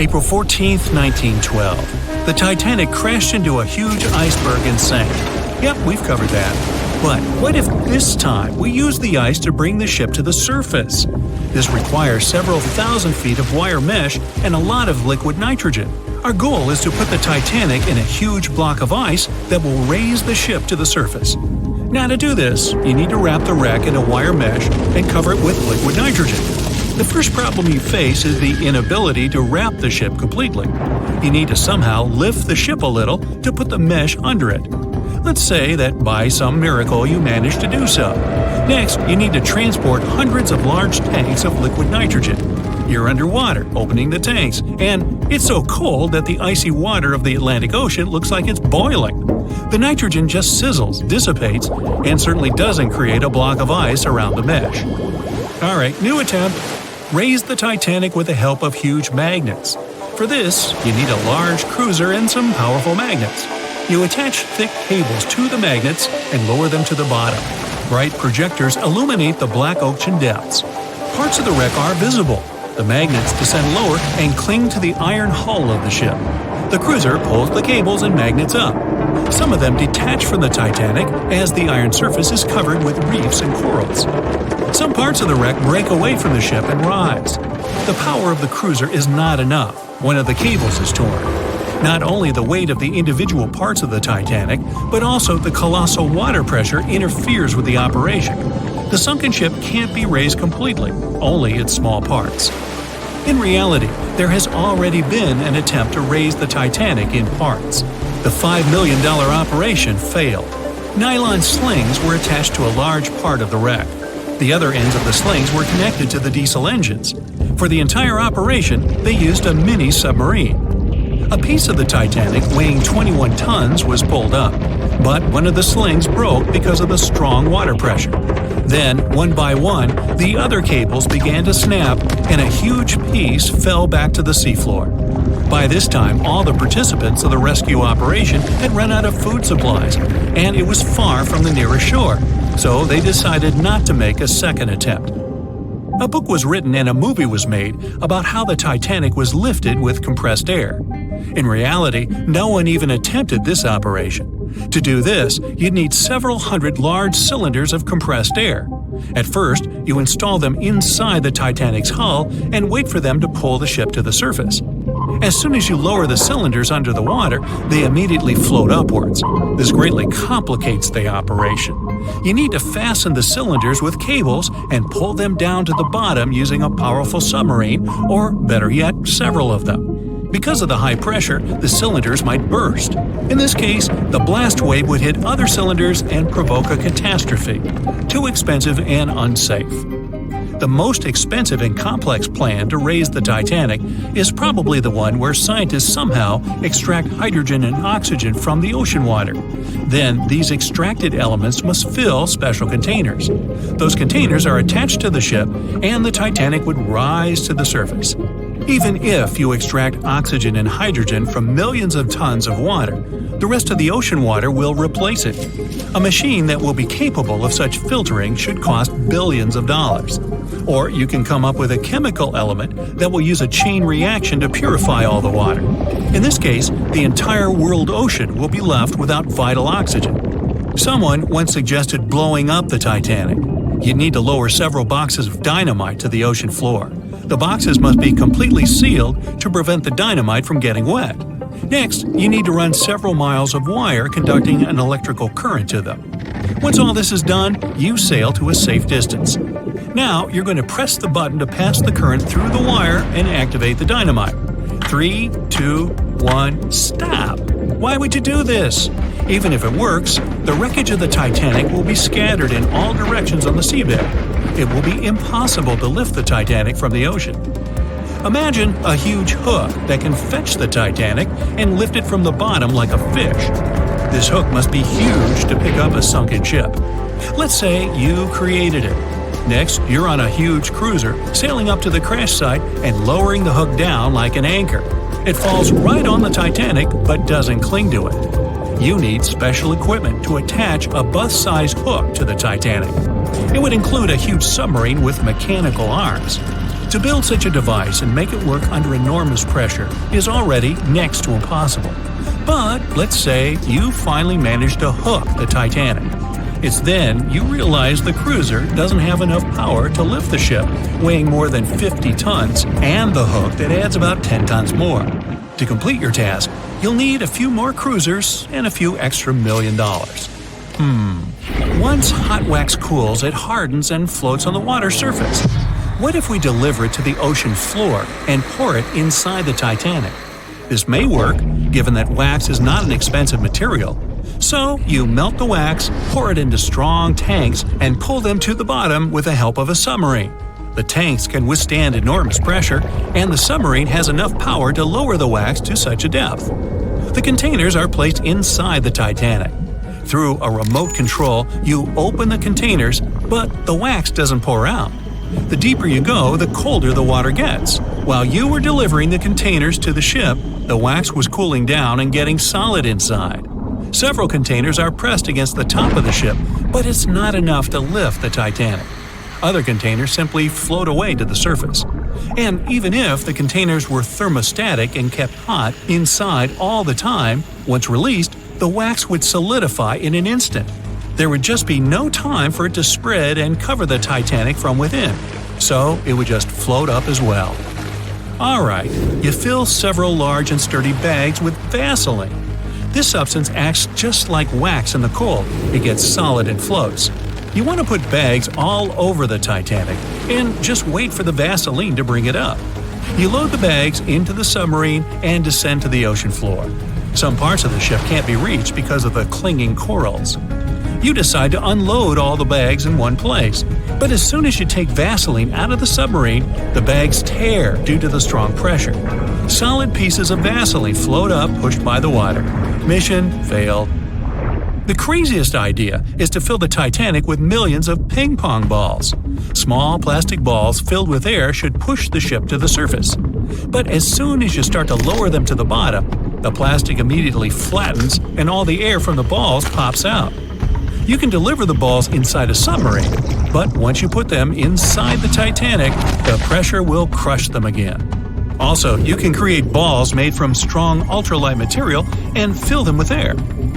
April 14, 1912. The Titanic crashed into a huge iceberg and sank. Yep, we've covered that. But what if this time we use the ice to bring the ship to the surface? This requires several thousand feet of wire mesh and a lot of liquid nitrogen. Our goal is to put the Titanic in a huge block of ice that will raise the ship to the surface. Now to do this, you need to wrap the wreck in a wire mesh and cover it with liquid nitrogen. The first problem you face is the inability to wrap the ship completely. You need to somehow lift the ship a little to put the mesh under it. Let's say that by some miracle you manage to do so. Next, you need to transport hundreds of large tanks of liquid nitrogen. You're underwater, opening the tanks, and it's so cold that the icy water of the Atlantic Ocean looks like it's boiling. The nitrogen just sizzles, dissipates, and certainly doesn't create a block of ice around the mesh. Alright, new attempt. Raise the Titanic with the help of huge magnets. For this, you need a large cruiser and some powerful magnets. You attach thick cables to the magnets and lower them to the bottom. Bright projectors illuminate the black ocean depths. Parts of the wreck are visible. The magnets descend lower and cling to the iron hull of the ship. The cruiser pulls the cables and magnets up. Some of them detach from the Titanic as the iron surface is covered with reefs and corals. Some parts of the wreck break away from the ship and rise. The power of the cruiser is not enough. One of the cables is torn. Not only the weight of the individual parts of the Titanic, but also the colossal water pressure interferes with the operation. The sunken ship can't be raised completely, only its small parts. In reality, there has already been an attempt to raise the Titanic in parts. The $5 million operation failed. Nylon slings were attached to a large part of the wreck. The other ends of the slings were connected to the diesel engines. For the entire operation, they used a mini submarine. A piece of the Titanic weighing 21 tons was pulled up, but one of the slings broke because of the strong water pressure. Then, one by one, the other cables began to snap, and a huge piece fell back to the seafloor. By this time, all the participants of the rescue operation had run out of food supplies, and it was far from the nearest shore, so they decided not to make a second attempt. A book was written and a movie was made about how the Titanic was lifted with compressed air. In reality, no one even attempted this operation. To do this, you'd need several hundred large cylinders of compressed air. At first, you install them inside the Titanic's hull and wait for them to pull the ship to the surface. As soon as you lower the cylinders under the water, they immediately float upwards. This greatly complicates the operation. You need to fasten the cylinders with cables and pull them down to the bottom using a powerful submarine, or better yet, several of them. Because of the high pressure, the cylinders might burst. In this case, the blast wave would hit other cylinders and provoke a catastrophe. Too expensive and unsafe. The most expensive and complex plan to raise the Titanic is probably the one where scientists somehow extract hydrogen and oxygen from the ocean water. Then, these extracted elements must fill special containers. Those containers are attached to the ship, and the Titanic would rise to the surface. Even if you extract oxygen and hydrogen from millions of tons of water, the rest of the ocean water will replace it. A machine that will be capable of such filtering should cost billions of dollars. Or you can come up with a chemical element that will use a chain reaction to purify all the water. In this case, the entire world ocean will be left without vital oxygen. Someone once suggested blowing up the Titanic. You'd need to lower several boxes of dynamite to the ocean floor. The boxes must be completely sealed to prevent the dynamite from getting wet. Next, you need to run several miles of wire conducting an electrical current to them. Once all this is done, you sail to a safe distance. Now, you're going to press the button to pass the current through the wire and activate the dynamite. 3, 2, 1, stop! Why would you do this? Even if it works, the wreckage of the Titanic will be scattered in all directions on the seabed. It will be impossible to lift the Titanic from the ocean. Imagine a huge hook that can fetch the Titanic and lift it from the bottom like a fish. This hook must be huge to pick up a sunken ship. Let's say you created it. Next, you're on a huge cruiser, sailing up to the crash site and lowering the hook down like an anchor. It falls right on the Titanic but doesn't cling to it. You need special equipment to attach a bus-sized hook to the Titanic. It would include a huge submarine with mechanical arms. To build such a device and make it work under enormous pressure is already next to impossible. But let's say you finally managed to hook the Titanic. It's then you realize the cruiser doesn't have enough power to lift the ship, weighing more than 50 tons, and the hook that adds about 10 tons more. To complete your task, you'll need a few more cruisers and a few extra $1 million. Once hot wax cools, it hardens and floats on the water surface. What if we deliver it to the ocean floor and pour it inside the Titanic? This may work, given that wax is not an expensive material. So, you melt the wax, pour it into strong tanks, and pull them to the bottom with the help of a submarine. The tanks can withstand enormous pressure, and the submarine has enough power to lower the wax to such a depth. The containers are placed inside the Titanic. Through a remote control, you open the containers, but the wax doesn't pour out. The deeper you go, the colder the water gets. While you were delivering the containers to the ship, the wax was cooling down and getting solid inside. Several containers are pressed against the top of the ship, but it's not enough to lift the Titanic. Other containers simply float away to the surface. And even if the containers were thermostatic and kept hot inside all the time, once released, the wax would solidify in an instant. There would just be no time for it to spread and cover the Titanic from within, so it would just float up as well. Alright, you fill several large and sturdy bags with Vaseline. This substance acts just like wax in the cold. It gets solid and floats. You want to put bags all over the Titanic and just wait for the Vaseline to bring it up. You load the bags into the submarine and descend to the ocean floor. Some parts of the ship can't be reached because of the clinging corals. You decide to unload all the bags in one place, but as soon as you take Vaseline out of the submarine, the bags tear due to the strong pressure. Solid pieces of Vaseline float up, pushed by the water. Mission failed. The craziest idea is to fill the Titanic with millions of ping pong balls. Small plastic balls filled with air should push the ship to the surface. But as soon as you start to lower them to the bottom, the plastic immediately flattens and all the air from the balls pops out. You can deliver the balls inside a submarine, but once you put them inside the Titanic, the pressure will crush them again. Also, you can create balls made from strong ultralight material and fill them with air.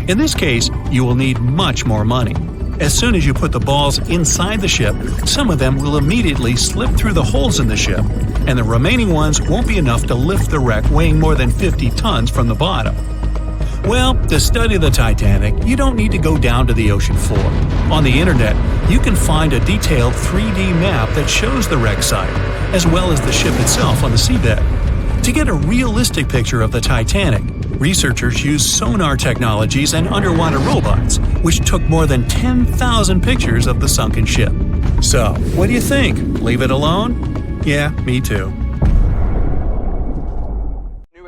In this case, you will need much more money. As soon as you put the balls inside the ship, some of them will immediately slip through the holes in the ship, and the remaining ones won't be enough to lift the wreck weighing more than 50 tons from the bottom. Well, to study the Titanic, you don't need to go down to the ocean floor. On the internet, you can find a detailed 3D map that shows the wreck site, as well as the ship itself on the seabed. To get a realistic picture of the Titanic, researchers used sonar technologies and underwater robots, which took more than 10,000 pictures of the sunken ship. So, what do you think? Leave it alone? Yeah, me too.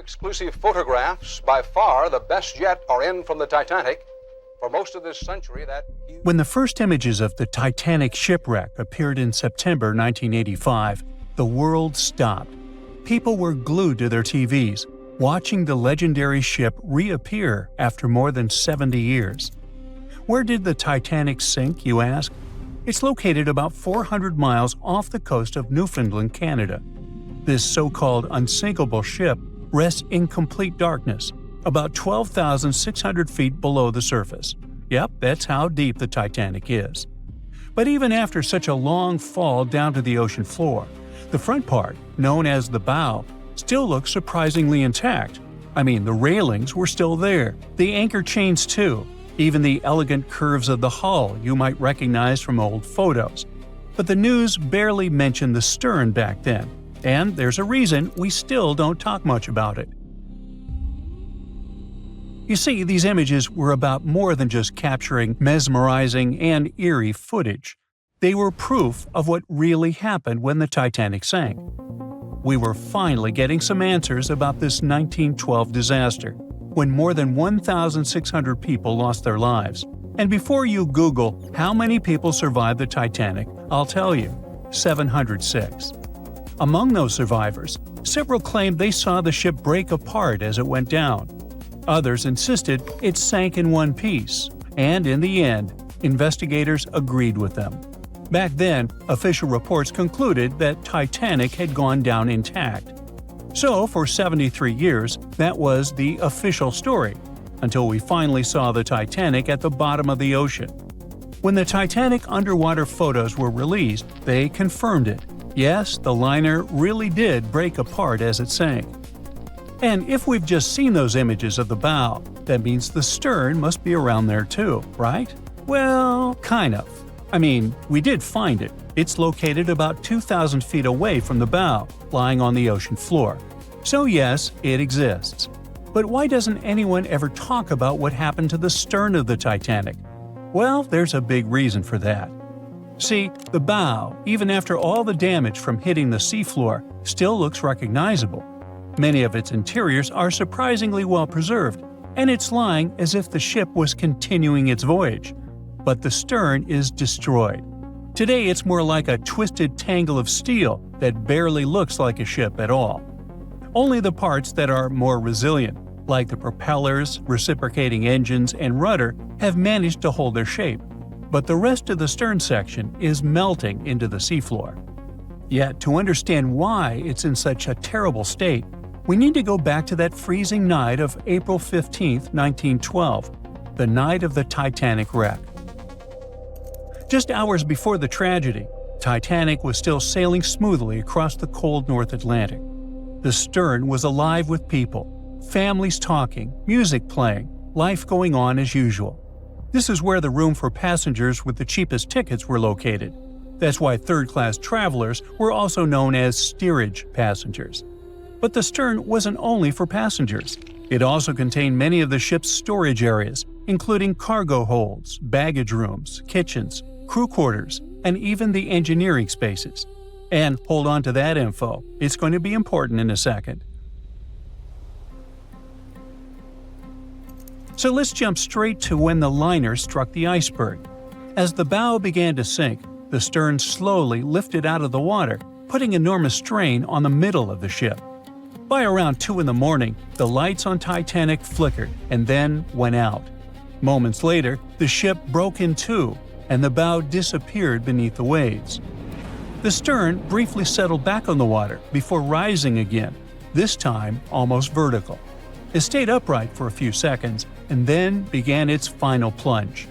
Exclusive photographs, by far the best yet, are in from the Titanic. For most of this century, that When the first images of the Titanic shipwreck appeared in September 1985, the world stopped. People were glued to their TVs, watching the legendary ship reappear after more than 70 years. Where did the Titanic sink, you ask? It's located about 400 miles off the coast of Newfoundland, Canada. This so-called unsinkable ship rests in complete darkness, about 12,600 feet below the surface. Yep, that's how deep the Titanic is. But even after such a long fall down to the ocean floor, the front part, known as the bow, still looks surprisingly intact. I mean, the railings were still there, the anchor chains too, even the elegant curves of the hull you might recognize from old photos. But the news barely mentioned the stern back then. And there's a reason we still don't talk much about it. You see, these images were about more than just capturing mesmerizing and eerie footage. They were proof of what really happened when the Titanic sank. We were finally getting some answers about this 1912 disaster, when more than 1,600 people lost their lives. And before you Google how many people survived the Titanic, I'll tell you, 706. Among those survivors, several claimed they saw the ship break apart as it went down. Others insisted it sank in one piece, and in the end, investigators agreed with them. Back then, official reports concluded that Titanic had gone down intact. So, for 73 years, that was the official story, until we finally saw the Titanic at the bottom of the ocean. When the Titanic underwater photos were released, they confirmed it. Yes, the liner really did break apart as it sank. And if we've just seen those images of the bow, that means the stern must be around there too, right? Well, kind of. I mean, we did find it. It's located about 2,000 feet away from the bow, lying on the ocean floor. So yes, it exists. But why doesn't anyone ever talk about what happened to the stern of the Titanic? Well, there's a big reason for that. See, the bow, even after all the damage from hitting the seafloor, still looks recognizable. Many of its interiors are surprisingly well preserved, and it's lying as if the ship was continuing its voyage. But the stern is destroyed. Today it's more like a twisted tangle of steel that barely looks like a ship at all. Only the parts that are more resilient, like the propellers, reciprocating engines, and rudder, have managed to hold their shape. But the rest of the stern section is melting into the seafloor. Yet, to understand why it's in such a terrible state, we need to go back to that freezing night of April 15, 1912, the night of the Titanic wreck. Just hours before the tragedy, Titanic was still sailing smoothly across the cold North Atlantic. The stern was alive with people, families talking, music playing, life going on as usual. This is where the room for passengers with the cheapest tickets were located. That's why third-class travelers were also known as steerage passengers. But the stern wasn't only for passengers. It also contained many of the ship's storage areas, including cargo holds, baggage rooms, kitchens, crew quarters, and even the engineering spaces. And hold on to that info, it's going to be important in a second. So let's jump straight to when the liner struck the iceberg. As the bow began to sink, the stern slowly lifted out of the water, putting enormous strain on the middle of the ship. By around 2 in the morning, the lights on Titanic flickered and then went out. Moments later, the ship broke in two, and the bow disappeared beneath the waves. The stern briefly settled back on the water before rising again, this time almost vertical. It stayed upright for a few seconds and then began its final plunge.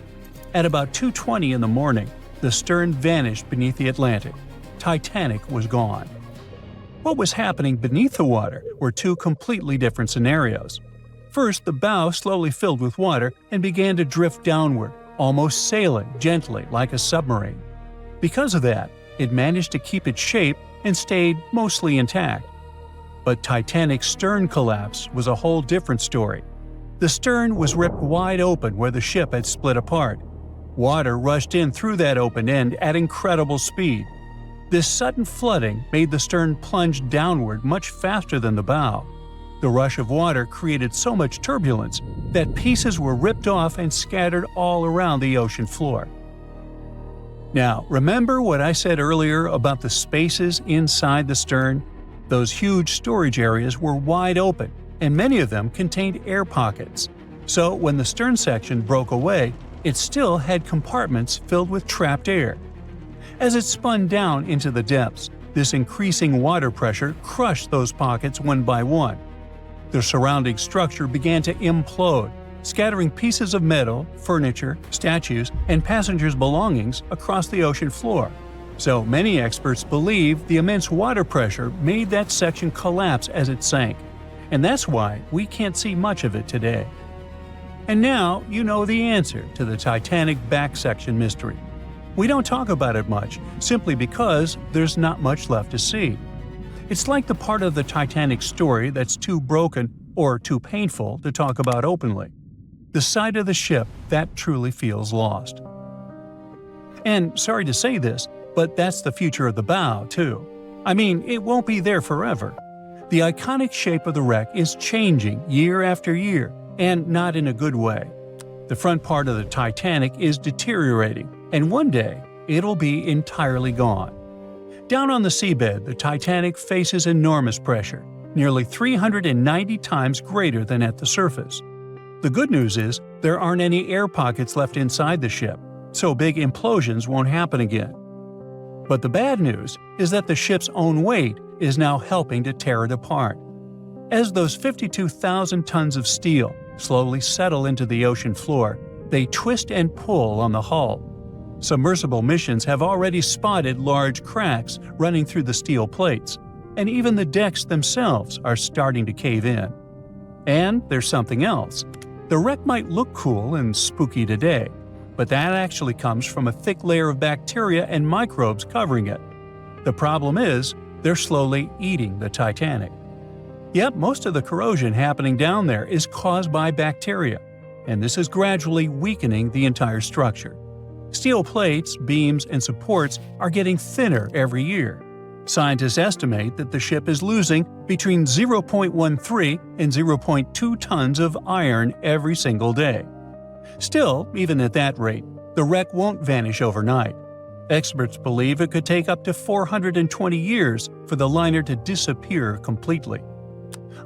At about 2:20 in the morning, the stern vanished beneath the Atlantic. Titanic was gone. What was happening beneath the water were two completely different scenarios. First, the bow slowly filled with water and began to drift downward, almost sailing gently like a submarine. Because of that, it managed to keep its shape and stayed mostly intact. But Titanic's stern collapse was a whole different story. The stern was ripped wide open where the ship had split apart. Water rushed in through that open end at incredible speed. This sudden flooding made the stern plunge downward much faster than the bow. The rush of water created so much turbulence that pieces were ripped off and scattered all around the ocean floor. Now, remember what I said earlier about the spaces inside the stern? Those huge storage areas were wide open, and many of them contained air pockets. So when the stern section broke away, it still had compartments filled with trapped air. As it spun down into the depths, this increasing water pressure crushed those pockets one by one. The surrounding structure began to implode, scattering pieces of metal, furniture, statues, and passengers' belongings across the ocean floor. So many experts believe the immense water pressure made that section collapse as it sank, and that's why we can't see much of it today. And now you know the answer to the Titanic back section mystery. We don't talk about it much, simply because there's not much left to see. It's like the part of the Titanic story that's too broken or too painful to talk about openly. The side of the ship that truly feels lost. And sorry to say this, but that's the future of the bow, too. I mean, it won't be there forever. The iconic shape of the wreck is changing year after year, and not in a good way. The front part of the Titanic is deteriorating, and one day, it'll be entirely gone. Down on the seabed, the Titanic faces enormous pressure, nearly 390 times greater than at the surface. The good news is, there aren't any air pockets left inside the ship, so big implosions won't happen again. But the bad news is that the ship's own weight is now helping to tear it apart. As those 52,000 tons of steel slowly settle into the ocean floor, they twist and pull on the hull. Submersible missions have already spotted large cracks running through the steel plates, and even the decks themselves are starting to cave in. And there's something else. The wreck might look cool and spooky today, but that actually comes from a thick layer of bacteria and microbes covering it. The problem is, they're slowly eating the Titanic. Yep, most of the corrosion happening down there is caused by bacteria, and this is gradually weakening the entire structure. Steel plates, beams, and supports are getting thinner every year. Scientists estimate that the ship is losing between 0.13 and 0.2 tons of iron every single day. Still, even at that rate, the wreck won't vanish overnight. Experts believe it could take up to 420 years for the liner to disappear completely.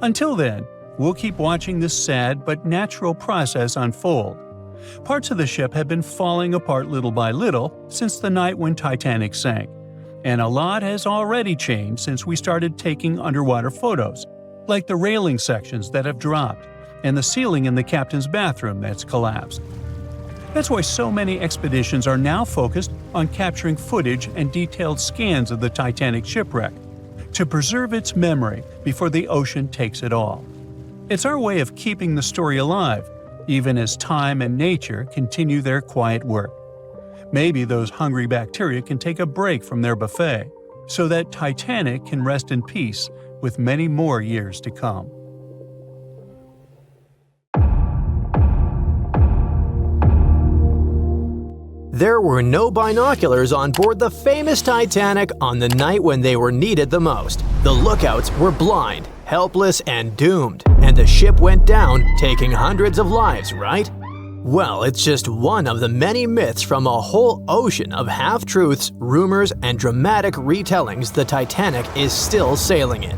Until then, we'll keep watching this sad but natural process unfold. Parts of the ship have been falling apart little by little since the night when Titanic sank, and a lot has already changed since we started taking underwater photos, like the railing sections that have dropped and the ceiling in the captain's bathroom that's collapsed. That's why so many expeditions are now focused on capturing footage and detailed scans of the Titanic shipwreck, to preserve its memory before the ocean takes it all. It's our way of keeping the story alive, even as time and nature continue their quiet work. Maybe those hungry bacteria can take a break from their buffet, so that Titanic can rest in peace with many more years to come. There were no binoculars on board the famous Titanic on the night when they were needed the most. The lookouts were blind, helpless, and doomed, and the ship went down, taking hundreds of lives, right? Well, it's just one of the many myths from a whole ocean of half-truths, rumors, and dramatic retellings the Titanic is still sailing in.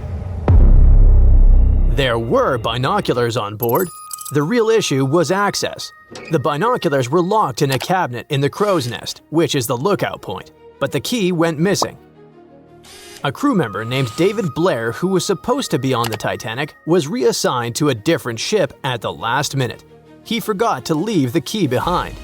There were binoculars on board. The real issue was access. The binoculars were locked in a cabinet in the crow's nest, which is the lookout point, but the key went missing. A crew member named David Blair, who was supposed to be on the Titanic, was reassigned to a different ship at the last minute. He forgot to leave the key behind.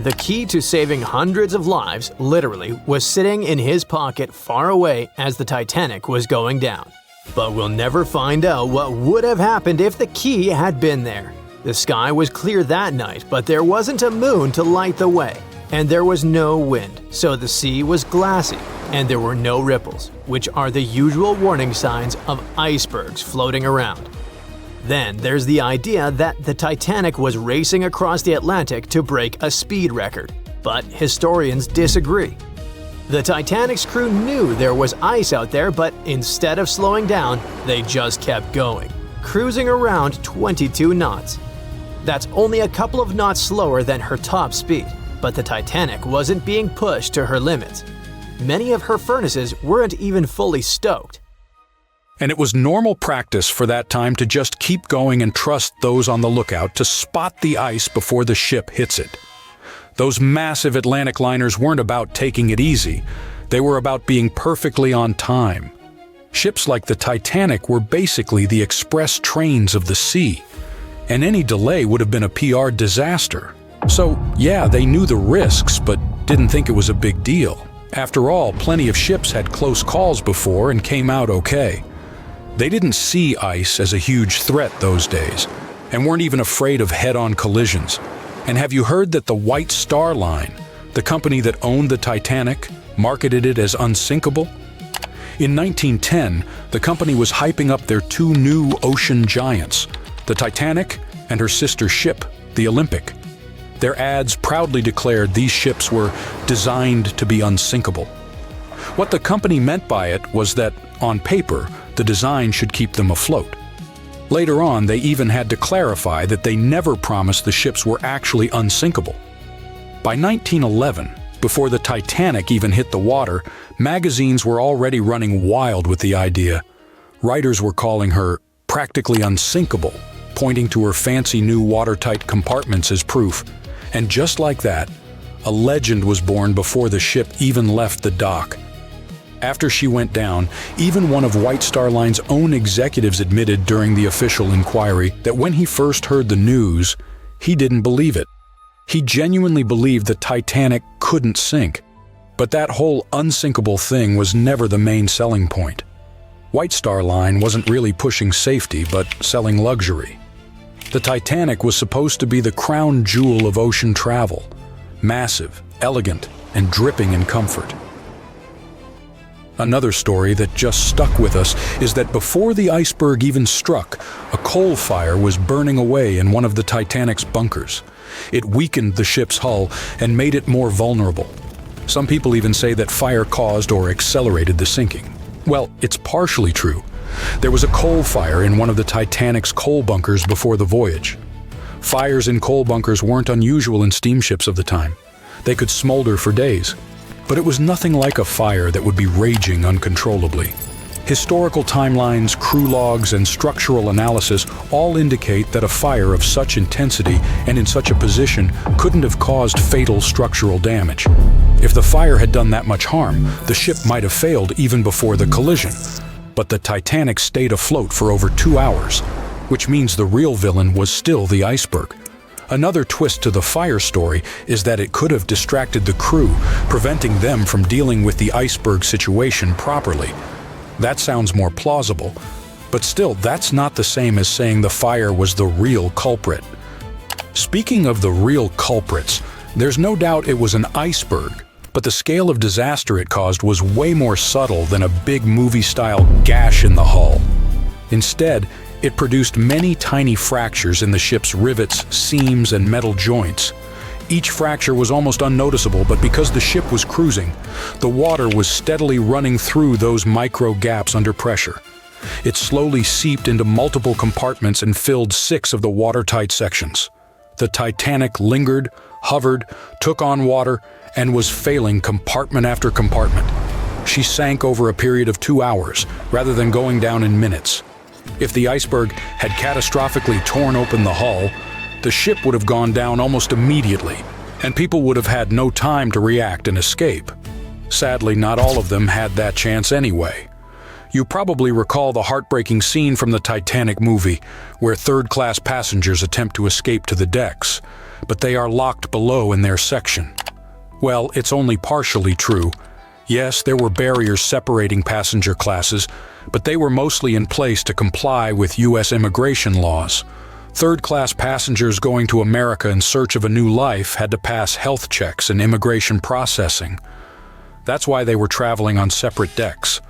The key to saving hundreds of lives, literally, was sitting in his pocket far away as the Titanic was going down. But we'll never find out what would have happened if the key had been there. The sky was clear that night, but there wasn't a moon to light the way, and there was no wind, so the sea was glassy, and there were no ripples, which are the usual warning signs of icebergs floating around. Then there's the idea that the Titanic was racing across the Atlantic to break a speed record, but historians disagree. The Titanic's crew knew there was ice out there, but instead of slowing down, they just kept going, cruising around 22 knots. That's only a couple of knots slower than her top speed, but the Titanic wasn't being pushed to her limits. Many of her furnaces weren't even fully stoked. And it was normal practice for that time to just keep going and trust those on the lookout to spot the ice before the ship hits it. Those massive Atlantic liners weren't about taking it easy, they were about being perfectly on time. Ships like the Titanic were basically the express trains of the sea, and any delay would have been a PR disaster. So, yeah, they knew the risks, but didn't think it was a big deal. After all, plenty of ships had close calls before and came out okay. They didn't see ice as a huge threat those days, and weren't even afraid of head-on collisions. And have you heard that the White Star Line, the company that owned the Titanic, marketed it as unsinkable? In 1910, the company was hyping up their two new ocean giants, the Titanic and her sister ship, the Olympic. Their ads proudly declared these ships were designed to be unsinkable. What the company meant by it was that, on paper, the design should keep them afloat. Later on, they even had to clarify that they never promised the ships were actually unsinkable. By 1911, before the Titanic even hit the water, magazines were already running wild with the idea. Writers were calling her practically unsinkable, pointing to her fancy new watertight compartments as proof. And just like that, A legend was born before the ship even left the dock. After she went down, even one of White Star Line's own executives admitted during the official inquiry that when he first heard the news, he didn't believe it. He genuinely believed the Titanic couldn't sink. But that whole unsinkable thing was never the main selling point. White Star Line wasn't really pushing safety, but selling luxury. The Titanic was supposed to be the crown jewel of ocean travel, massive, elegant, and dripping in comfort. Another story that just stuck with us is that before the iceberg even struck, a coal fire was burning away in one of the Titanic's bunkers. It weakened the ship's hull and made it more vulnerable. Some people even say that fire caused or accelerated the sinking. Well, it's partially true. There was a coal fire in one of the Titanic's coal bunkers before the voyage. Fires in coal bunkers weren't unusual in steamships of the time. They could smolder for days. But it was nothing like a fire that would be raging uncontrollably. Historical timelines, crew logs, and structural analysis all indicate that a fire of such intensity and in such a position couldn't have caused fatal structural damage. If the fire had done that much harm, the ship might have failed even before the collision. But the Titanic stayed afloat for over 2 hours, which means the real villain was still the iceberg. Another twist to the fire story is that it could have distracted the crew, preventing them from dealing with the iceberg situation properly. That sounds more plausible, but still, that's not the same as saying the fire was the real culprit. Speaking of the real culprits, there's no doubt it was an iceberg, but the scale of disaster it caused was way more subtle than a big movie-style gash in the hull. Instead, it produced many tiny fractures in the ship's rivets, seams, and metal joints. Each fracture was almost unnoticeable, but because the ship was cruising, the water was steadily running through those micro gaps under pressure. It slowly seeped into multiple compartments and filled 6 of the watertight sections. The Titanic lingered, hovered, took on water, and was failing compartment after compartment. She sank over a period of 2 hours, rather than going down in minutes. If the iceberg had catastrophically torn open the hull, the ship would have gone down almost immediately, and people would have had no time to react and escape. Sadly, not all of them had that chance anyway. You probably recall the heartbreaking scene from the Titanic movie, where third-class passengers attempt to escape to the decks, but they are locked below in their section. Well, it's only partially true. Yes, there were barriers separating passenger classes, but they were mostly in place to comply with U.S. immigration laws. Third-class passengers going to America in search of a new life had to pass health checks and immigration processing. That's why they were traveling on separate decks.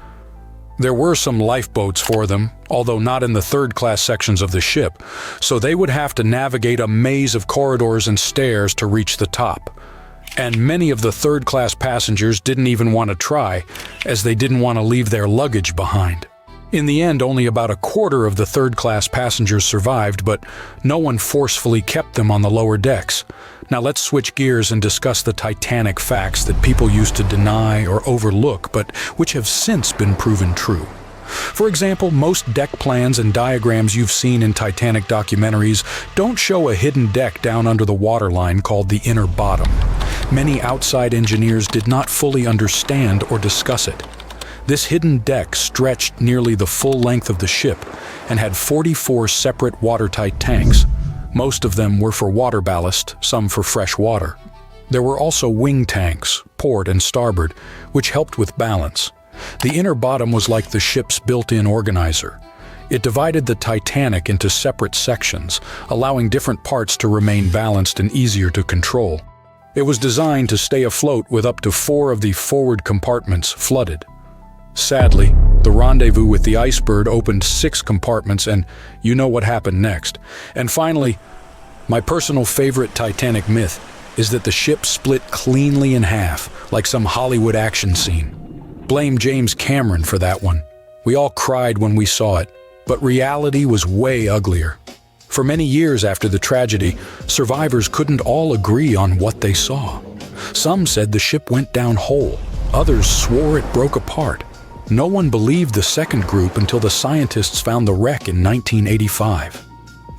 There were some lifeboats for them, although not in the third-class sections of the ship, so they would have to navigate a maze of corridors and stairs to reach the top. And many of the third-class passengers didn't even want to try, as they didn't want to leave their luggage behind. In the end, only about a quarter of the third-class passengers survived, but no one forcefully kept them on the lower decks. Now let's switch gears and discuss the Titanic facts that people used to deny or overlook, but which have since been proven true. For example, most deck plans and diagrams you've seen in Titanic documentaries don't show a hidden deck down under the waterline called the inner bottom. Many outside engineers did not fully understand or discuss it. This hidden deck stretched nearly the full length of the ship and had 44 separate watertight tanks. Most of them were for water ballast, some for fresh water. There were also wing tanks, port and starboard, which helped with balance. The inner bottom was like the ship's built-in organizer. It divided the Titanic into separate sections, allowing different parts to remain balanced and easier to control. It was designed to stay afloat with up to 4 of the forward compartments flooded. Sadly, the rendezvous with the iceberg opened 6 compartments, and you know what happened next. And finally, my personal favorite Titanic myth is that the ship split cleanly in half, like some Hollywood action scene. Blame James Cameron for that one. We all cried when we saw it, but reality was way uglier. For many years after the tragedy, survivors couldn't all agree on what they saw. Some said the ship went down whole. Others swore it broke apart. No one believed the second group until the scientists found the wreck in 1985.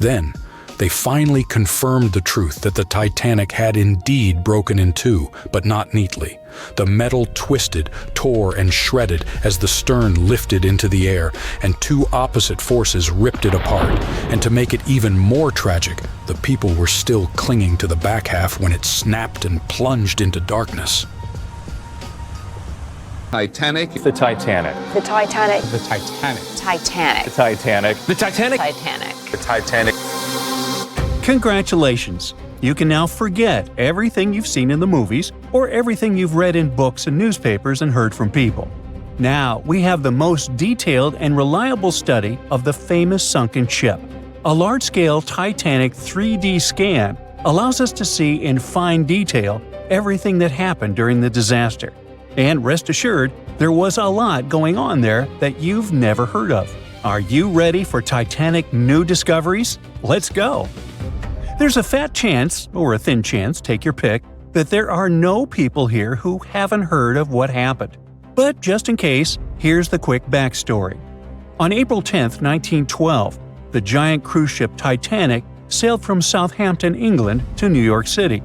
Then, They finally confirmed the truth that the Titanic had indeed broken in two, but not neatly. The metal twisted, tore, and shredded as the stern lifted into the air, and two opposite forces ripped it apart. And to make it even more tragic, the people were still clinging to the back half when it snapped and plunged into darkness. Titanic. The Titanic. The Titanic. The Titanic. Titanic. The Titanic. The Titanic. Titanic. The Titanic. Congratulations! You can now forget everything you've seen in the movies or everything you've read in books and newspapers and heard from people. Now we have the most detailed and reliable study of the famous sunken ship. A large-scale Titanic 3D scan allows us to see in fine detail everything that happened during the disaster. And rest assured, there was a lot going on there that you've never heard of. Are you ready for Titanic new discoveries? Let's go! There's a fat chance, or a thin chance, take your pick, that there are no people here who haven't heard of what happened. But just in case, here's the quick backstory. On April 10, 1912, the giant cruise ship Titanic sailed from Southampton, England to New York City.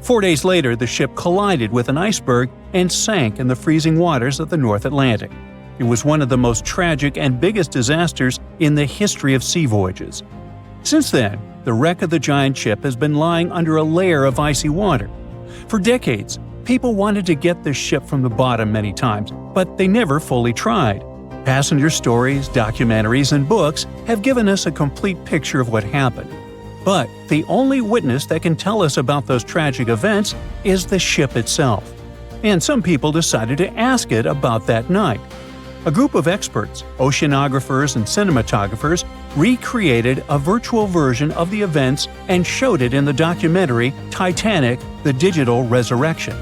4 days later, the ship collided with an iceberg and sank in the freezing waters of the North Atlantic. It was one of the most tragic and biggest disasters in the history of sea voyages. Since then, the wreck of the giant ship has been lying under a layer of icy water. For decades, people wanted to get this ship from the bottom many times, but they never fully tried. Passenger stories, documentaries, and books have given us a complete picture of what happened. But the only witness that can tell us about those tragic events is the ship itself. And some people decided to ask it about that night. A group of experts, oceanographers and cinematographers, recreated a virtual version of the events and showed it in the documentary Titanic: The Digital Resurrection.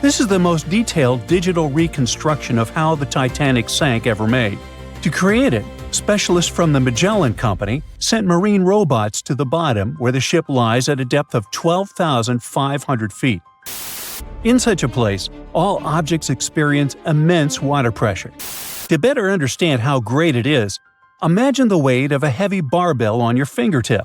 This is the most detailed digital reconstruction of how the Titanic sank ever made. To create it, specialists from the Magellan Company sent marine robots to the bottom where the ship lies at a depth of 12,500 feet. In such a place, all objects experience immense water pressure. To better understand how great it is, imagine the weight of a heavy barbell on your fingertip.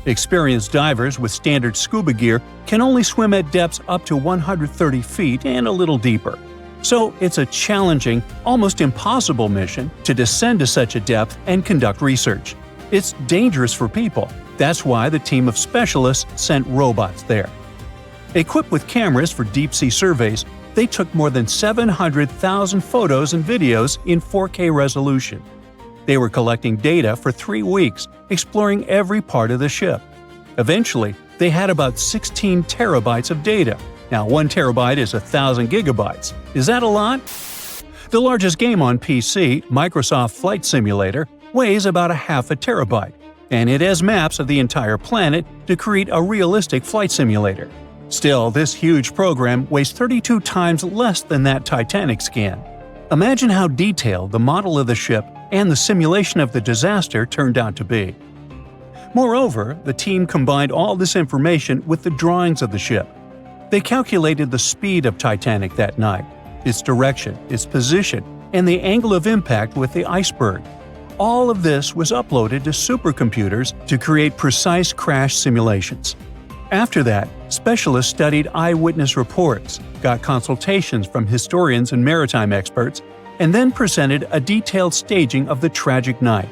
Experienced divers with standard scuba gear can only swim at depths up to 130 feet and a little deeper. So it's a challenging, almost impossible mission to descend to such a depth and conduct research. It's dangerous for people. That's why the team of specialists sent robots there. Equipped with cameras for deep-sea surveys, they took more than 700,000 photos and videos in 4K resolution. They were collecting data for 3 weeks, exploring every part of the ship. Eventually, they had about 16 terabytes of data. Now, 1 terabyte is 1,000 gigabytes. Is that a lot? The largest game on PC, Microsoft Flight Simulator, weighs about a half a terabyte, and it has maps of the entire planet to create a realistic flight simulator. Still, this huge program weighs 32 times less than that Titanic scan. Imagine how detailed the model of the ship and the simulation of the disaster turned out to be. Moreover, the team combined all this information with the drawings of the ship. They calculated the speed of Titanic that night, its direction, its position, and the angle of impact with the iceberg. All of this was uploaded to supercomputers to create precise crash simulations. After that, specialists studied eyewitness reports, got consultations from historians and maritime experts, and then presented a detailed staging of the tragic night.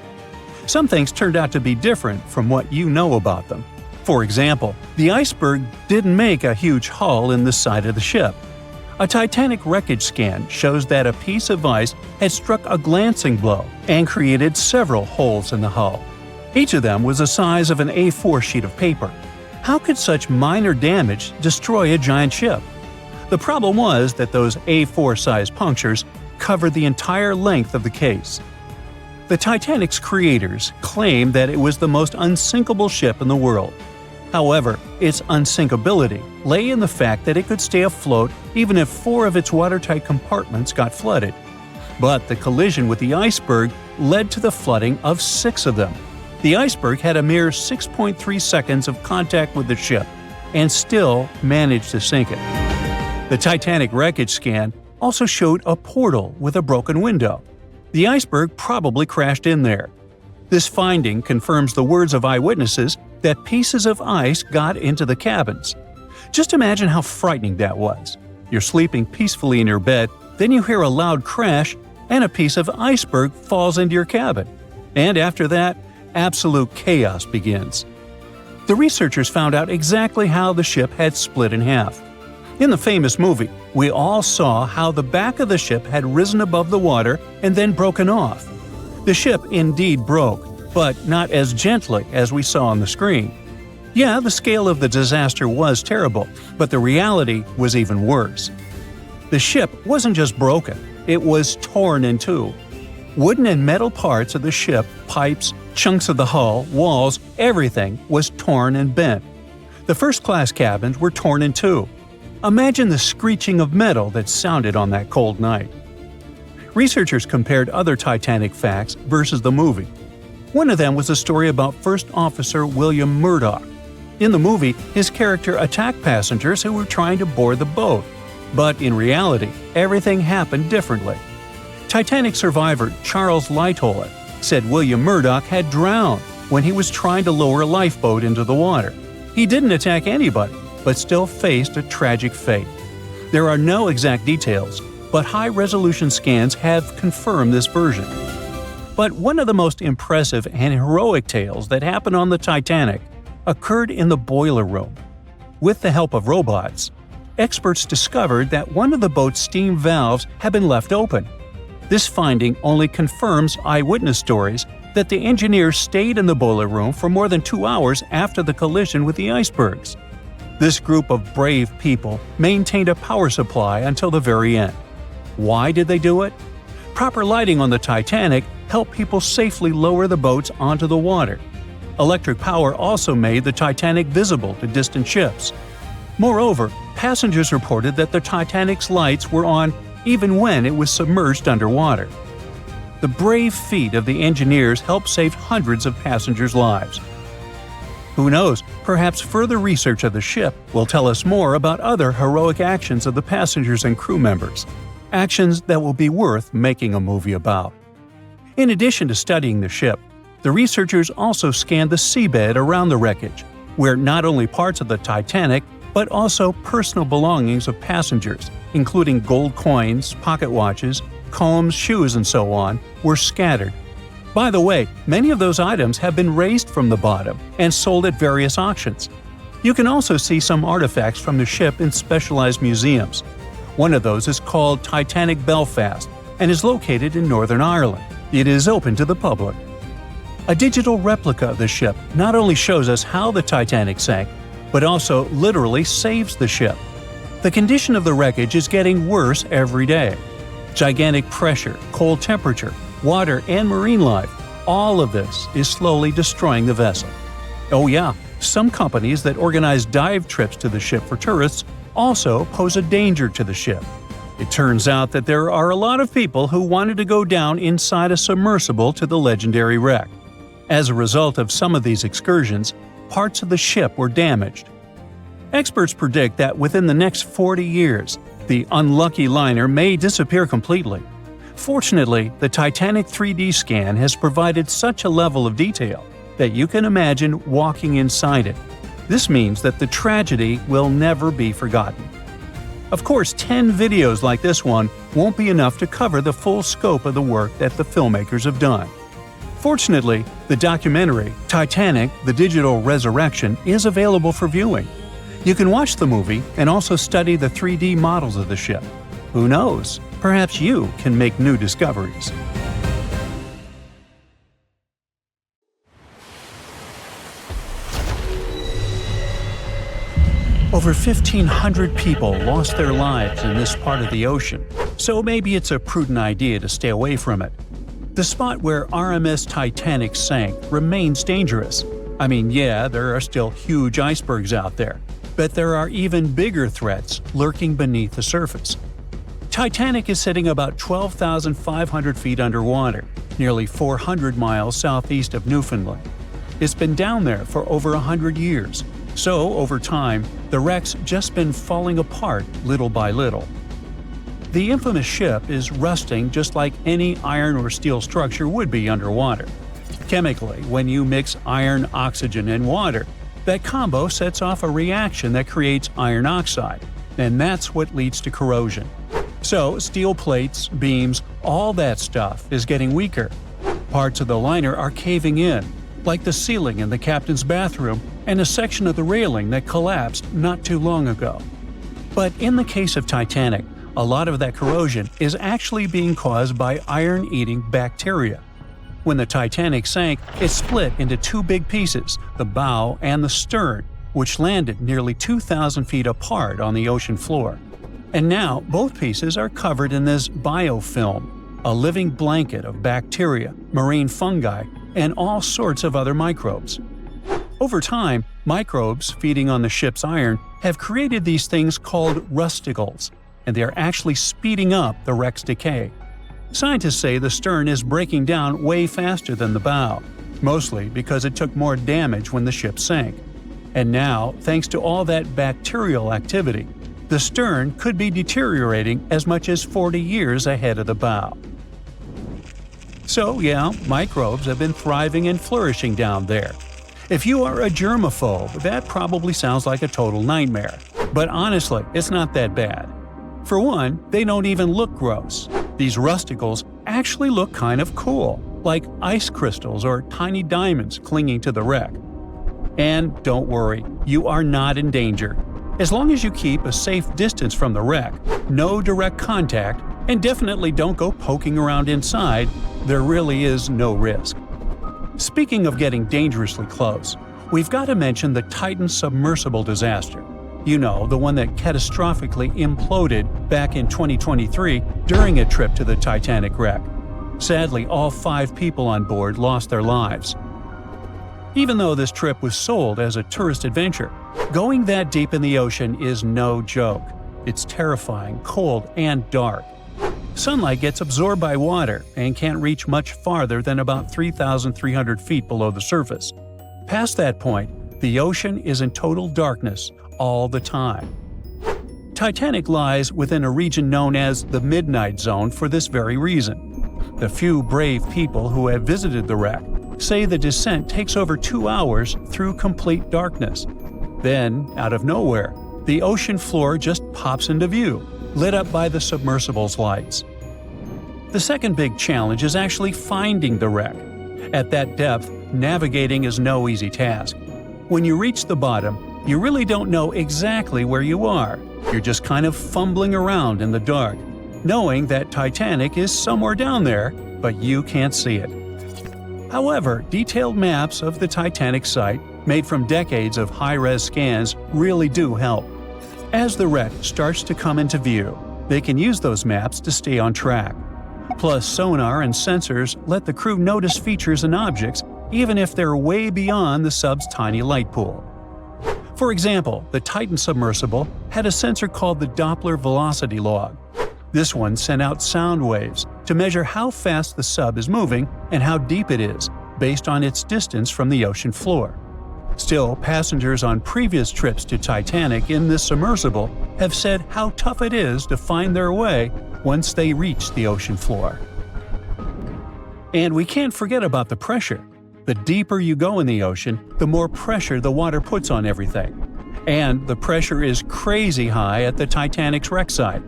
Some things turned out to be different from what you know about them. For example, the iceberg didn't make a huge hole in the side of the ship. A Titanic wreckage scan shows that a piece of ice had struck a glancing blow and created several holes in the hull. Each of them was the size of an A4 sheet of paper. How could such minor damage destroy a giant ship? The problem was that those A4-sized punctures covered the entire length of the case. The Titanic's creators claimed that it was the most unsinkable ship in the world. However, its unsinkability lay in the fact that it could stay afloat even if 4 of its watertight compartments got flooded. But the collision with the iceberg led to the flooding of 6 of them. The iceberg had a mere 6.3 seconds of contact with the ship and still managed to sink it. The Titanic wreckage scan also showed a portal with a broken window. The iceberg probably crashed in there. This finding confirms the words of eyewitnesses that pieces of ice got into the cabins. Just imagine how frightening that was. You're sleeping peacefully in your bed, then you hear a loud crash, and a piece of iceberg falls into your cabin. And after that, absolute chaos begins. The researchers found out exactly how the ship had split in half. In the famous movie, we all saw how the back of the ship had risen above the water and then broken off. The ship indeed broke, but not as gently as we saw on the screen. Yeah, the scale of the disaster was terrible, but the reality was even worse. The ship wasn't just broken, it was torn in two. Wooden and metal parts of the ship, pipes, chunks of the hull, walls, everything was torn and bent. The first-class cabins were torn in two. Imagine the screeching of metal that sounded on that cold night. Researchers compared other Titanic facts versus the movie. One of them was a story about First Officer William Murdoch. In the movie, his character attacked passengers who were trying to board the boat. But in reality, everything happened differently. Titanic survivor Charles Lightoller said William Murdoch had drowned when he was trying to lower a lifeboat into the water. He didn't attack anybody, but still faced a tragic fate. There are no exact details, but high-resolution scans have confirmed this version. But one of the most impressive and heroic tales that happened on the Titanic occurred in the boiler room. With the help of robots, experts discovered that one of the boat's steam valves had been left open. This finding only confirms eyewitness stories that the engineers stayed in the boiler room for more than 2 hours after the collision with the icebergs. This group of brave people maintained a power supply until the very end. Why did they do it? Proper lighting on the Titanic helped people safely lower the boats onto the water. Electric power also made the Titanic visible to distant ships. Moreover, passengers reported that the Titanic's lights were on even when it was submerged underwater. The brave feat of the engineers helped save hundreds of passengers' lives. Who knows, perhaps further research of the ship will tell us more about other heroic actions of the passengers and crew members, actions that will be worth making a movie about. In addition to studying the ship, the researchers also scanned the seabed around the wreckage, where not only parts of the Titanic but also personal belongings of passengers, including gold coins, pocket watches, combs, shoes, and so on, were scattered. By the way, many of those items have been raised from the bottom and sold at various auctions. You can also see some artifacts from the ship in specialized museums. One of those is called Titanic Belfast and is located in Northern Ireland. It is open to the public. A digital replica of the ship not only shows us how the Titanic sank, but also literally saves the ship. The condition of the wreckage is getting worse every day. Gigantic pressure, cold temperature, water, and marine life, all of this is slowly destroying the vessel. Oh yeah, some companies that organize dive trips to the ship for tourists also pose a danger to the ship. It turns out that there are a lot of people who wanted to go down inside a submersible to the legendary wreck. As a result of some of these excursions, parts of the ship were damaged. Experts predict that within the next 40 years, the unlucky liner may disappear completely. Fortunately, the Titanic 3D scan has provided such a level of detail that you can imagine walking inside it. This means that the tragedy will never be forgotten. Of course, 10 videos like this one won't be enough to cover the full scope of the work that the filmmakers have done. Fortunately, the documentary, Titanic: The Digital Resurrection, is available for viewing. You can watch the movie and also study the 3D models of the ship. Who knows? Perhaps you can make new discoveries. Over 1,500 people lost their lives in this part of the ocean, so maybe it's a prudent idea to stay away from it. The spot where RMS Titanic sank remains dangerous. I mean, yeah, there are still huge icebergs out there, but there are even bigger threats lurking beneath the surface. Titanic is sitting about 12,500 feet underwater, nearly 400 miles southeast of Newfoundland. It's been down there for over 100 years, so over time, the wreck's just been falling apart little by little. The infamous ship is rusting just like any iron or steel structure would be underwater. Chemically, when you mix iron, oxygen, and water, that combo sets off a reaction that creates iron oxide, and that's what leads to corrosion. So, steel plates, beams, all that stuff is getting weaker. Parts of the liner are caving in, like the ceiling in the captain's bathroom and a section of the railing that collapsed not too long ago. But in the case of Titanic, a lot of that corrosion is actually being caused by iron-eating bacteria. When the Titanic sank, it split into two big pieces, the bow and the stern, which landed nearly 2,000 feet apart on the ocean floor. And now both pieces are covered in this biofilm, a living blanket of bacteria, marine fungi, and all sorts of other microbes. Over time, microbes feeding on the ship's iron have created these things called rusticles, and they are actually speeding up the wreck's decay. Scientists say the stern is breaking down way faster than the bow, mostly because it took more damage when the ship sank. And now, thanks to all that bacterial activity, the stern could be deteriorating as much as 40 years ahead of the bow. So yeah, microbes have been thriving and flourishing down there. If you are a germaphobe, that probably sounds like a total nightmare. But honestly, it's not that bad. For one, they don't even look gross. These rusticles actually look kind of cool, like ice crystals or tiny diamonds clinging to the wreck. And don't worry, you are not in danger. As long as you keep a safe distance from the wreck, no direct contact, and definitely don't go poking around inside, there really is no risk. Speaking of getting dangerously close, we've got to mention the Titan submersible disaster. You know, the one that catastrophically imploded back in 2023 during a trip to the Titanic wreck. Sadly, all 5 people on board lost their lives. Even though this trip was sold as a tourist adventure, going that deep in the ocean is no joke. It's terrifying, cold, and dark. Sunlight gets absorbed by water and can't reach much farther than about 3,300 feet below the surface. Past that point, the ocean is in total darkness all the time. Titanic lies within a region known as the Midnight Zone for this very reason. The few brave people who have visited the wreck say the descent takes over 2 hours through complete darkness. Then, out of nowhere, the ocean floor just pops into view, lit up by the submersible's lights. The second big challenge is actually finding the wreck. At that depth, navigating is no easy task. When you reach the bottom, you really don't know exactly where you are. You're just kind of fumbling around in the dark, knowing that Titanic is somewhere down there, but you can't see it. However, detailed maps of the Titanic site, made from decades of high-res scans, really do help. As the wreck starts to come into view, they can use those maps to stay on track. Plus, sonar and sensors let the crew notice features and objects even if they're way beyond the sub's tiny light pool. For example, the Titan submersible had a sensor called the Doppler velocity log. This one sent out sound waves to measure how fast the sub is moving and how deep it is, based on its distance from the ocean floor. Still, passengers on previous trips to Titanic in this submersible have said how tough it is to find their way once they reach the ocean floor. And we can't forget about the pressure. The deeper you go in the ocean, the more pressure the water puts on everything. And the pressure is crazy high at the Titanic's wreck site.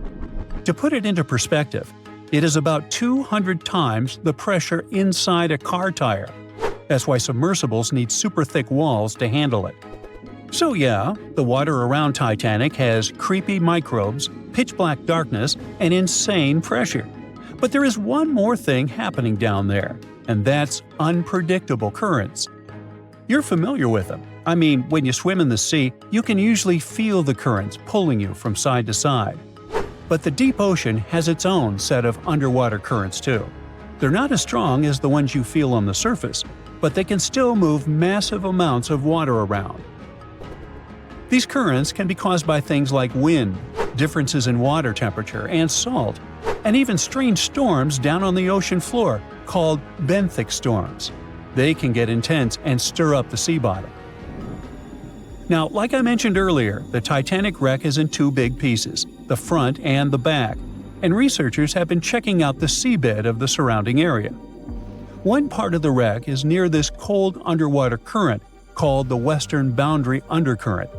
To put it into perspective, it is about 200 times the pressure inside a car tire. That's why submersibles need super thick walls to handle it. So yeah, the water around Titanic has creepy microbes, pitch-black darkness, and insane pressure. But there is one more thing happening down there, and that's unpredictable currents. You're familiar with them. I mean, when you swim in the sea, you can usually feel the currents pulling you from side to side. But the deep ocean has its own set of underwater currents too. They're not as strong as the ones you feel on the surface, but they can still move massive amounts of water around. These currents can be caused by things like wind, differences in water temperature and salt, and even strange storms down on the ocean floor called benthic storms. They can get intense and stir up the sea bottom. Now, like I mentioned earlier, the Titanic wreck is in 2 big pieces, the front and the back, and researchers have been checking out the seabed of the surrounding area. One part of the wreck is near this cold underwater current called the Western Boundary Undercurrent.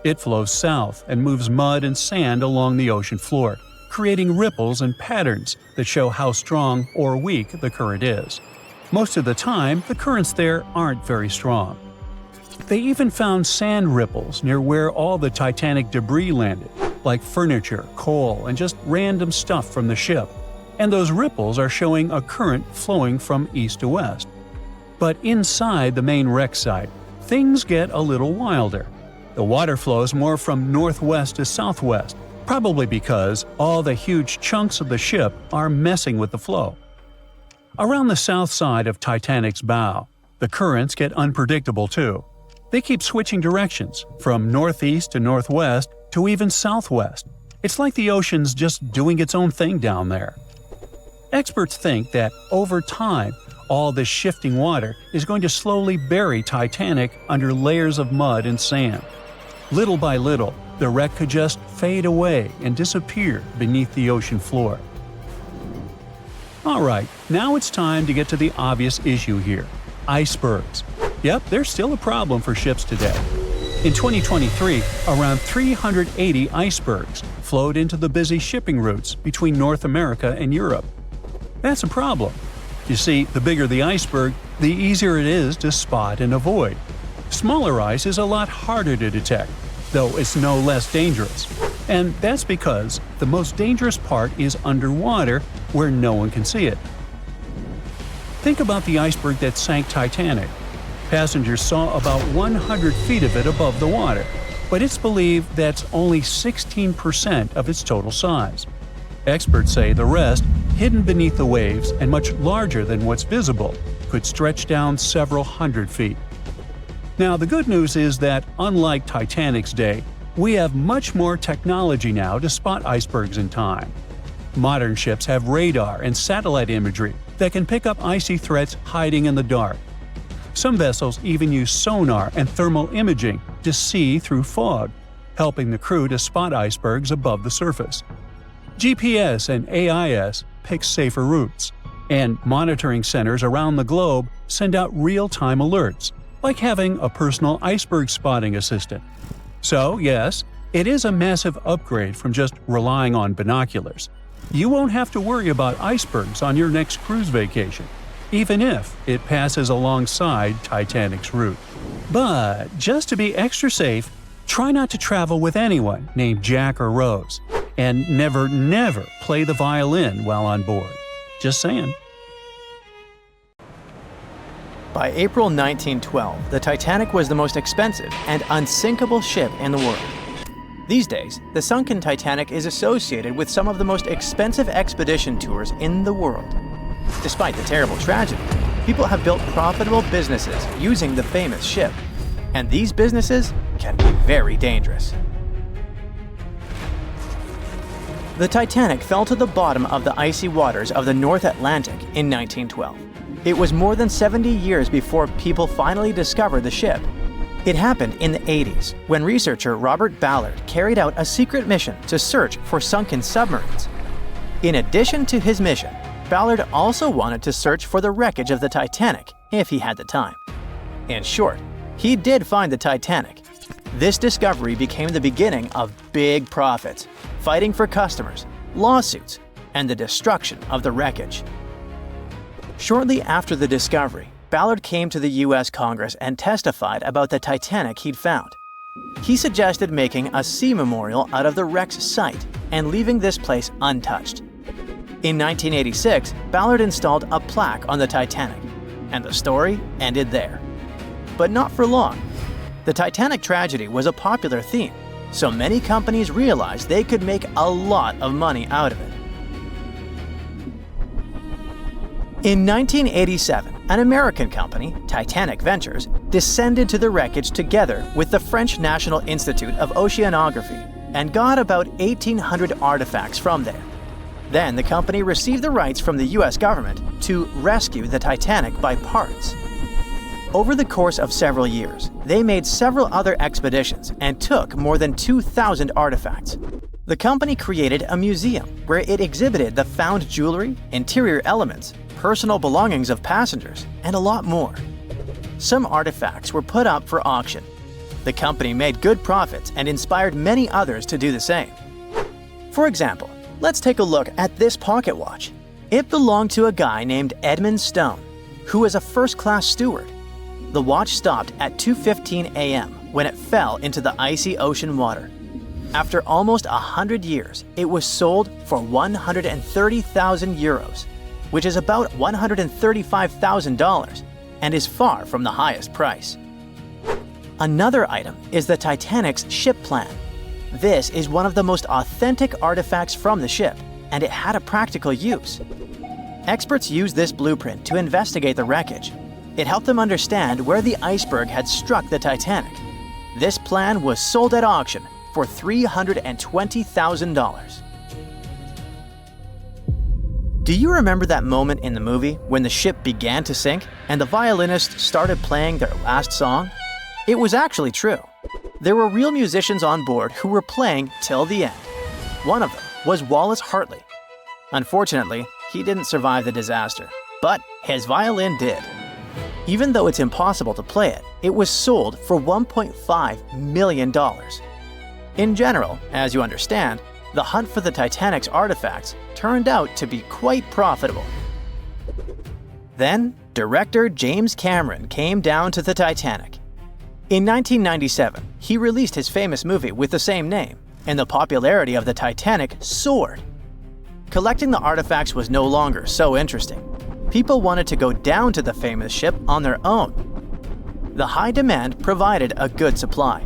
It flows south and moves mud and sand along the ocean floor, creating ripples and patterns that show how strong or weak the current is. Most of the time, the currents there aren't very strong. They even found sand ripples near where all the Titanic debris landed, like furniture, coal, and just random stuff from the ship. And those ripples are showing a current flowing from east to west. But inside the main wreck site, things get a little wilder. The water flows more from northwest to southwest, probably because all the huge chunks of the ship are messing with the flow. Around the south side of Titanic's bow, the currents get unpredictable too. They keep switching directions, from northeast to northwest to even southwest. It's like the ocean's just doing its own thing down there. Experts think that over time, all this shifting water is going to slowly bury Titanic under layers of mud and sand. Little by little, the wreck could just fade away and disappear beneath the ocean floor. Alright, now it's time to get to the obvious issue here: icebergs. Yep, they're still a problem for ships today. In 2023, around 380 icebergs flowed into the busy shipping routes between North America and Europe. That's a problem. You see, the bigger the iceberg, the easier it is to spot and avoid. Smaller ice is a lot harder to detect, though it's no less dangerous. And that's because the most dangerous part is underwater, where no one can see it. Think about the iceberg that sank Titanic. Passengers saw about 100 feet of it above the water, but it's believed that's only 16% of its total size. Experts say the rest, hidden beneath the waves and much larger than what's visible, could stretch down several hundred feet. Now, the good news is that, unlike Titanic's day, we have much more technology now to spot icebergs in time. Modern ships have radar and satellite imagery that can pick up icy threats hiding in the dark. Some vessels even use sonar and thermal imaging to see through fog, helping the crew to spot icebergs above the surface. GPS and AIS pick safer routes, and monitoring centers around the globe send out real-time alerts, like having a personal iceberg spotting assistant. So, yes, it is a massive upgrade from just relying on binoculars. You won't have to worry about icebergs on your next cruise vacation, even if it passes alongside Titanic's route. But just to be extra safe, try not to travel with anyone named Jack or Rose, and never play the violin while on board. Just saying. By April 1912, the Titanic was the most expensive and unsinkable ship in the world. These days, the sunken Titanic is associated with some of the most expensive expedition tours in the world. Despite the terrible tragedy, people have built profitable businesses using the famous ship, and these businesses can be very dangerous. The Titanic fell to the bottom of the icy waters of the North Atlantic in 1912. It was more than 70 years before people finally discovered the ship. It happened in the 80s, when researcher Robert Ballard carried out a secret mission to search for sunken submarines. In addition to his mission, Ballard also wanted to search for the wreckage of the Titanic, if he had the time. In short, he did find the Titanic. This discovery became the beginning of big profits, fighting for customers, lawsuits, and the destruction of the wreckage. Shortly after the discovery, Ballard came to the U.S. Congress and testified about the Titanic he'd found. He suggested making a sea memorial out of the wreck's site and leaving this place untouched. In 1986, Ballard installed a plaque on the Titanic, and the story ended there. But not for long. The Titanic tragedy was a popular theme, so many companies realized they could make a lot of money out of it. In 1987, an American company, Titanic Ventures, descended to the wreckage together with the French National Institute of Oceanography and got about 1,800 artifacts from there. Then the company received the rights from the US government to rescue the Titanic by parts. Over the course of several years, they made several other expeditions and took more than 2,000 artifacts. The company created a museum where it exhibited the found jewelry, interior elements, personal belongings of passengers, and a lot more. Some artifacts were put up for auction. The company made good profits and inspired many others to do the same. For example, let's take a look at this pocket watch. It belonged to a guy named Edmund Stone, who was a first-class steward. The watch stopped at 2:15 a.m. when it fell into the icy ocean water. After almost 100 years, it was sold for 130,000 euros, which is about $135,000, and is far from the highest price. Another item is the Titanic's ship plan. This is one of the most authentic artifacts from the ship, and it had a practical use. Experts used this blueprint to investigate the wreckage. It helped them understand where the iceberg had struck the Titanic. This plan was sold at auction for $320,000. Do you remember that moment in the movie when the ship began to sink and the violinists started playing their last song? It was actually true. There were real musicians on board who were playing till the end. One of them was Wallace Hartley. Unfortunately, he didn't survive the disaster, but his violin did. Even though it's impossible to play it, it was sold for $1.5 million. In general, as you understand, the hunt for the Titanic's artifacts turned out to be quite profitable. Then, director James Cameron came down to the Titanic. In 1997, he released his famous movie with the same name, and the popularity of the Titanic soared. Collecting the artifacts was no longer so interesting. People wanted to go down to the famous ship on their own. The high demand provided a good supply.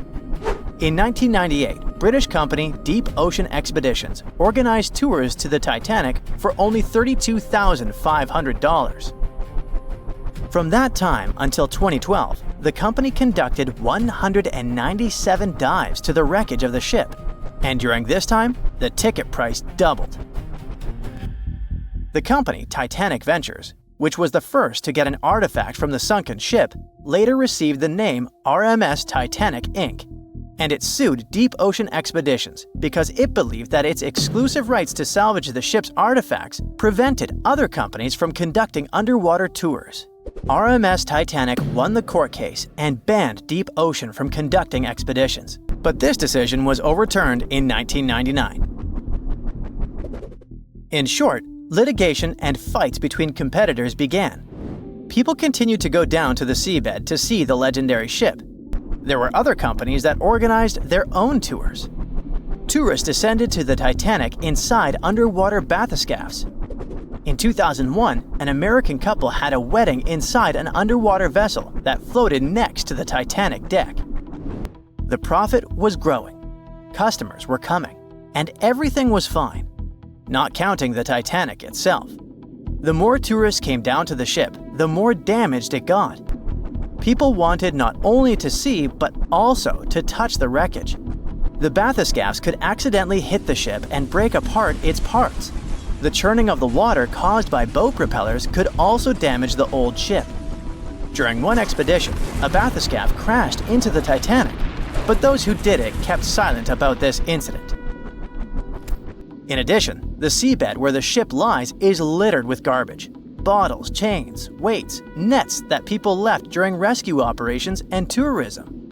In 1998, British company Deep Ocean Expeditions organized tours to the Titanic for only $32,500. From that time until 2012, the company conducted 197 dives to the wreckage of the ship, and during this time, the ticket price doubled. The company Titanic Ventures, which was the first to get an artifact from the sunken ship, later received the name RMS Titanic Inc., and it sued Deep Ocean Expeditions because it believed that its exclusive rights to salvage the ship's artifacts prevented other companies from conducting underwater tours. RMS Titanic won the court case and banned Deep Ocean from conducting expeditions, but this decision was overturned in 1999. In short, litigation and fights between competitors began. People continued to go down to the seabed to see the legendary ship. There were other companies that organized their own tours. Tourists descended to the Titanic inside underwater bathyscaphs. In 2001, an American couple had a wedding inside an underwater vessel that floated next to the Titanic deck. The profit was growing, customers were coming, and everything was fine, not counting the Titanic itself. The more tourists came down to the ship, the more damaged it got. People wanted not only to see, but also to touch the wreckage. The bathyscaphs could accidentally hit the ship and break apart its parts. The churning of the water caused by boat propellers could also damage the old ship. During one expedition, a bathyscaph crashed into the Titanic, but those who did it kept silent about this incident. In addition, the seabed where the ship lies is littered with garbage. Bottles, chains, weights, nets that people left during rescue operations and tourism.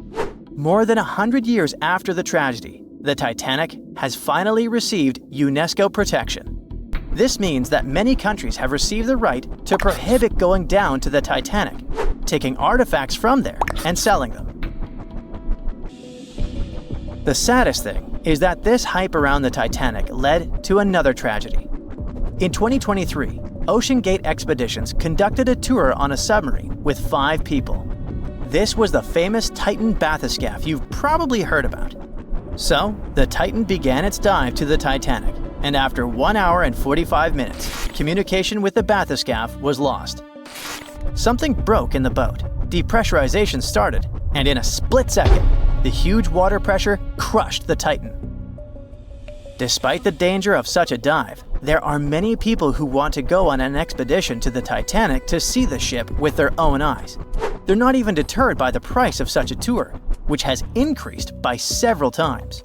More than 100 years after the tragedy, the Titanic has finally received UNESCO protection. This means that many countries have received the right to prohibit going down to the Titanic, taking artifacts from there and selling them. The saddest thing is that this hype around the Titanic led to another tragedy. In 2023, Ocean Gate Expeditions conducted a tour on a submarine with 5 people. This was the famous Titan bathyscaph you've probably heard about. So, the Titan began its dive to the Titanic, and after 1 hour and 45 minutes, communication with the bathyscaph was lost. Something broke in the boat, depressurization started, and in a split second, the huge water pressure crushed the Titan. Despite the danger of such a dive, there are many people who want to go on an expedition to the Titanic to see the ship with their own eyes. They're not even deterred by the price of such a tour, which has increased by several times.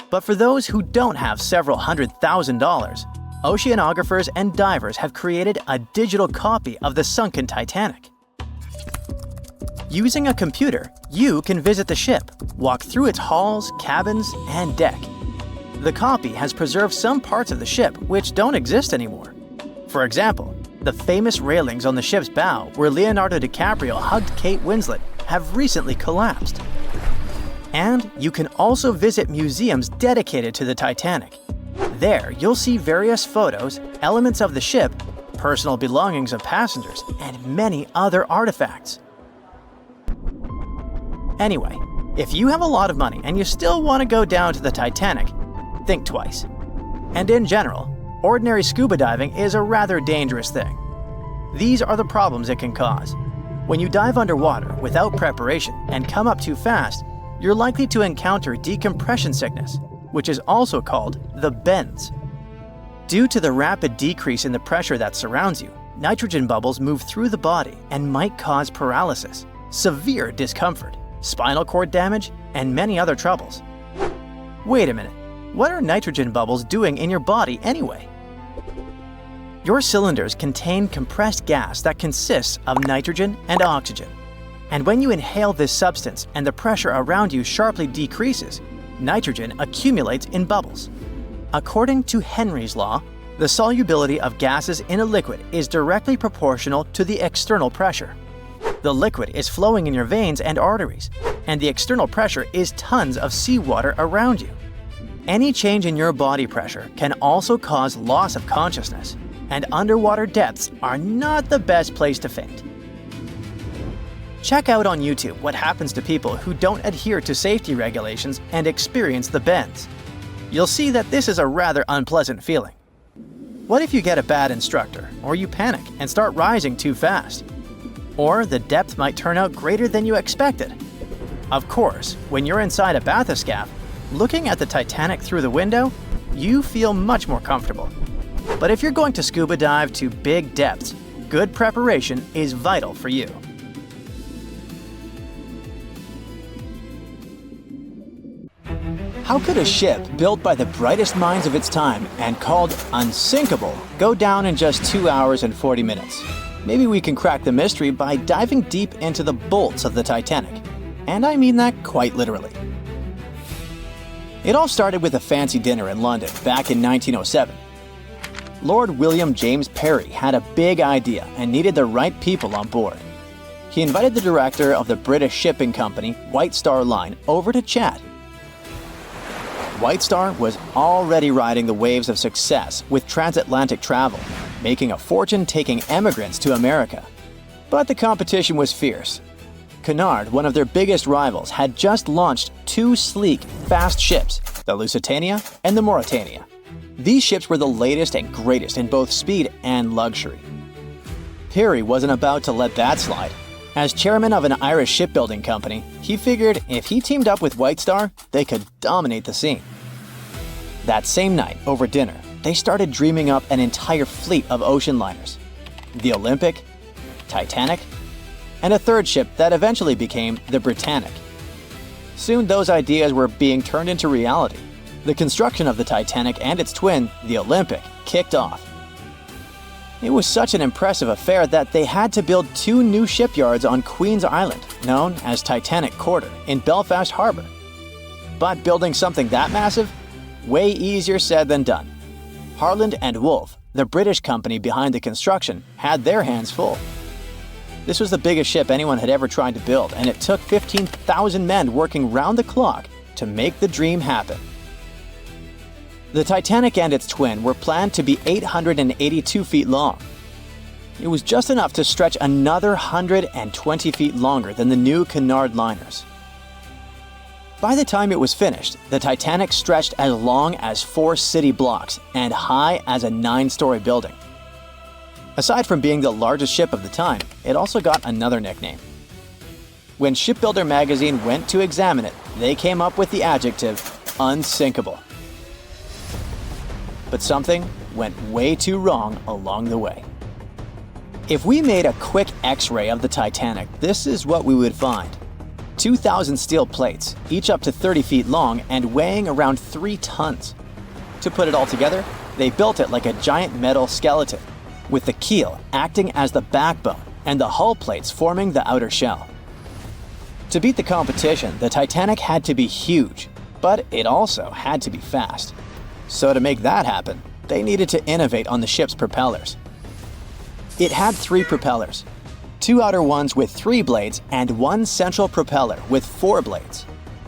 But for those who don't have several $100,000, oceanographers and divers have created a digital copy of the sunken Titanic. Using a computer, you can visit the ship, walk through its halls, cabins, and deck. The copy has preserved some parts of the ship which don't exist anymore. For example, the famous railings on the ship's bow where Leonardo DiCaprio hugged Kate Winslet have recently collapsed. And you can also visit museums dedicated to the Titanic. There, you'll see various photos, elements of the ship, personal belongings of passengers, and many other artifacts. Anyway, if you have a lot of money and you still want to go down to the Titanic, think twice. And in general, ordinary scuba diving is a rather dangerous thing. These are the problems it can cause. When you dive underwater without preparation and come up too fast, you're likely to encounter decompression sickness, which is also called the bends. Due to the rapid decrease in the pressure that surrounds you, nitrogen bubbles move through the body and might cause paralysis, severe discomfort, spinal cord damage, and many other troubles. Wait a minute, what are nitrogen bubbles doing in your body anyway? Your cylinders contain compressed gas that consists of nitrogen and oxygen. And when you inhale this substance and the pressure around you sharply decreases, nitrogen accumulates in bubbles. According to Henry's law, the solubility of gases in a liquid is directly proportional to the external pressure. The liquid is flowing in your veins and arteries, and the external pressure is tons of seawater around you. Any change in your body pressure can also cause loss of consciousness, and underwater depths are not the best place to faint. Check out on YouTube what happens to people who don't adhere to safety regulations and experience the bends. You'll see that this is a rather unpleasant feeling. What if you get a bad instructor, or you panic and start rising too fast? Or the depth might turn out greater than you expected. Of course, when you're inside a bathyscaphe, looking at the Titanic through the window, you feel much more comfortable. But if you're going to scuba dive to big depths, good preparation is vital for you. How could a ship built by the brightest minds of its time and called unsinkable go down in just 2 hours and 40 minutes? Maybe we can crack the mystery by diving deep into the bolts of the Titanic. And I mean that quite literally. It all started with a fancy dinner in London back in 1907. Lord William James Parry had a big idea and needed the right people on board. He invited the director of the British shipping company, White Star Line, over to chat. White Star was already riding the waves of success with transatlantic travel, making a fortune taking emigrants to America. But the competition was fierce. Cunard, one of their biggest rivals, had just launched 2 sleek, fast ships, the Lusitania and the Mauretania. These ships were the latest and greatest in both speed and luxury. Parry wasn't about to let that slide. As chairman of an Irish shipbuilding company, he figured if he teamed up with White Star, they could dominate the scene. That same night, over dinner, they started dreaming up an entire fleet of ocean liners. The Olympic, Titanic, and a third ship that eventually became the Britannic. Soon those ideas were being turned into reality. The construction of the Titanic and its twin, the Olympic, kicked off. It was such an impressive affair that they had to build 2 new shipyards on Queen's Island, known as Titanic Quarter, in Belfast Harbour. But building something that massive? Way easier said than done. Harland and Wolff, the British company behind the construction, had their hands full. This was the biggest ship anyone had ever tried to build, and it took 15,000 men working round the clock to make the dream happen. The Titanic and its twin were planned to be 882 feet long. It was just enough to stretch another 120 feet longer than the new Cunard liners. By the time it was finished, the Titanic stretched as long as 4 city blocks and high as a 9-story building. Aside from being the largest ship of the time, it also got another nickname. When Shipbuilder magazine went to examine it, they came up with the adjective unsinkable. But something went way too wrong along the way. If we made a quick X-ray of the Titanic, this is what we would find. 2,000 steel plates, each up to 30 feet long and weighing around 3 tons. To put it all together, They built it like a giant metal skeleton, with the keel acting as the backbone and the hull plates forming the outer shell. To beat the competition, the Titanic had to be huge, but it also had to be fast. So to make that happen, they needed to innovate on the ship's propellers. It had 3 propellers, 2 outer ones with 3 blades and 1 central propeller with 4 blades.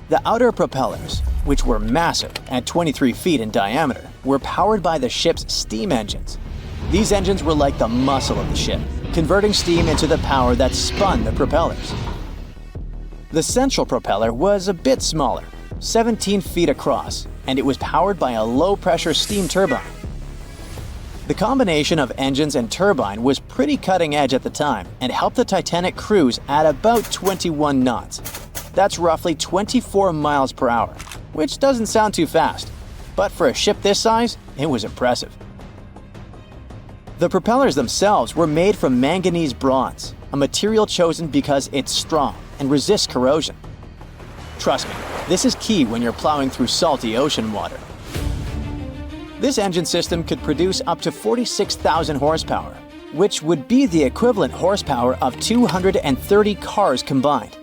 The outer propellers, which were massive at 23 feet in diameter, were powered by the ship's steam engines. These engines were like the muscle of the ship, converting steam into the power that spun the propellers. The central propeller was a bit smaller, 17 feet across, and it was powered by a low-pressure steam turbine. The combination of engines and turbine was pretty cutting edge at the time and helped the Titanic cruise at about 21 knots. That's roughly 24 miles per hour, which doesn't sound too fast, but for a ship this size, it was impressive. The propellers themselves were made from manganese bronze, a material chosen because it's strong and resists corrosion. Trust me, this is key when you're plowing through salty ocean water. This engine system could produce up to 46,000 horsepower, which would be the equivalent horsepower of 230 cars combined.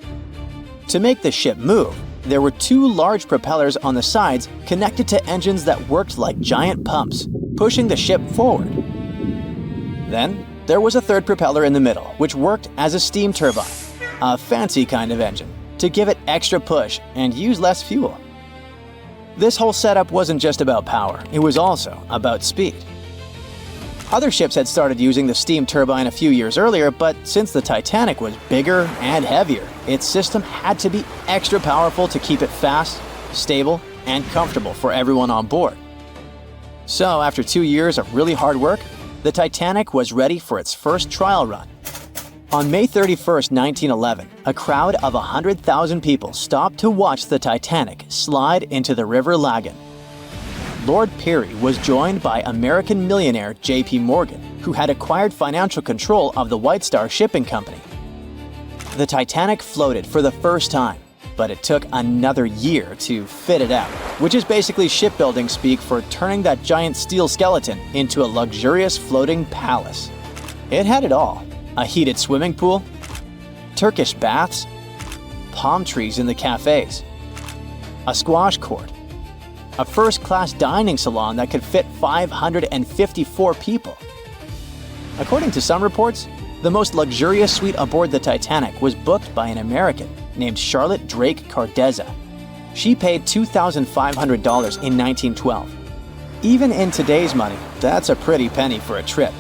To make the ship move, there were 2 large propellers on the sides connected to engines that worked like giant pumps, pushing the ship forward. Then, there was a 3rd propeller in the middle, which worked as a steam turbine, a fancy kind of engine, to give it extra push and use less fuel. This whole setup wasn't just about power, it was also about speed. Other ships had started using the steam turbine a few years earlier, but since the Titanic was bigger and heavier, its system had to be extra powerful to keep it fast, stable, and comfortable for everyone on board. So after 2 years of really hard work, the Titanic was ready for its first trial run. On May 31, 1911, a crowd of 100,000 people stopped to watch the Titanic slide into the River Lagan. Lord Peary was joined by American millionaire J.P. Morgan, who had acquired financial control of the White Star Shipping Company. The Titanic floated for the first time, but it took another year to fit it out, which is basically shipbuilding speak for turning that giant steel skeleton into a luxurious floating palace. It had it all: a heated swimming pool, Turkish baths, palm trees in the cafes, a squash court, a first-class dining salon that could fit 554 people. According to some reports, the most luxurious suite aboard the Titanic was booked by an American named Charlotte Drake Cardezza. She paid $2,500 in 1912. Even in today's money, that's a pretty penny for a trip.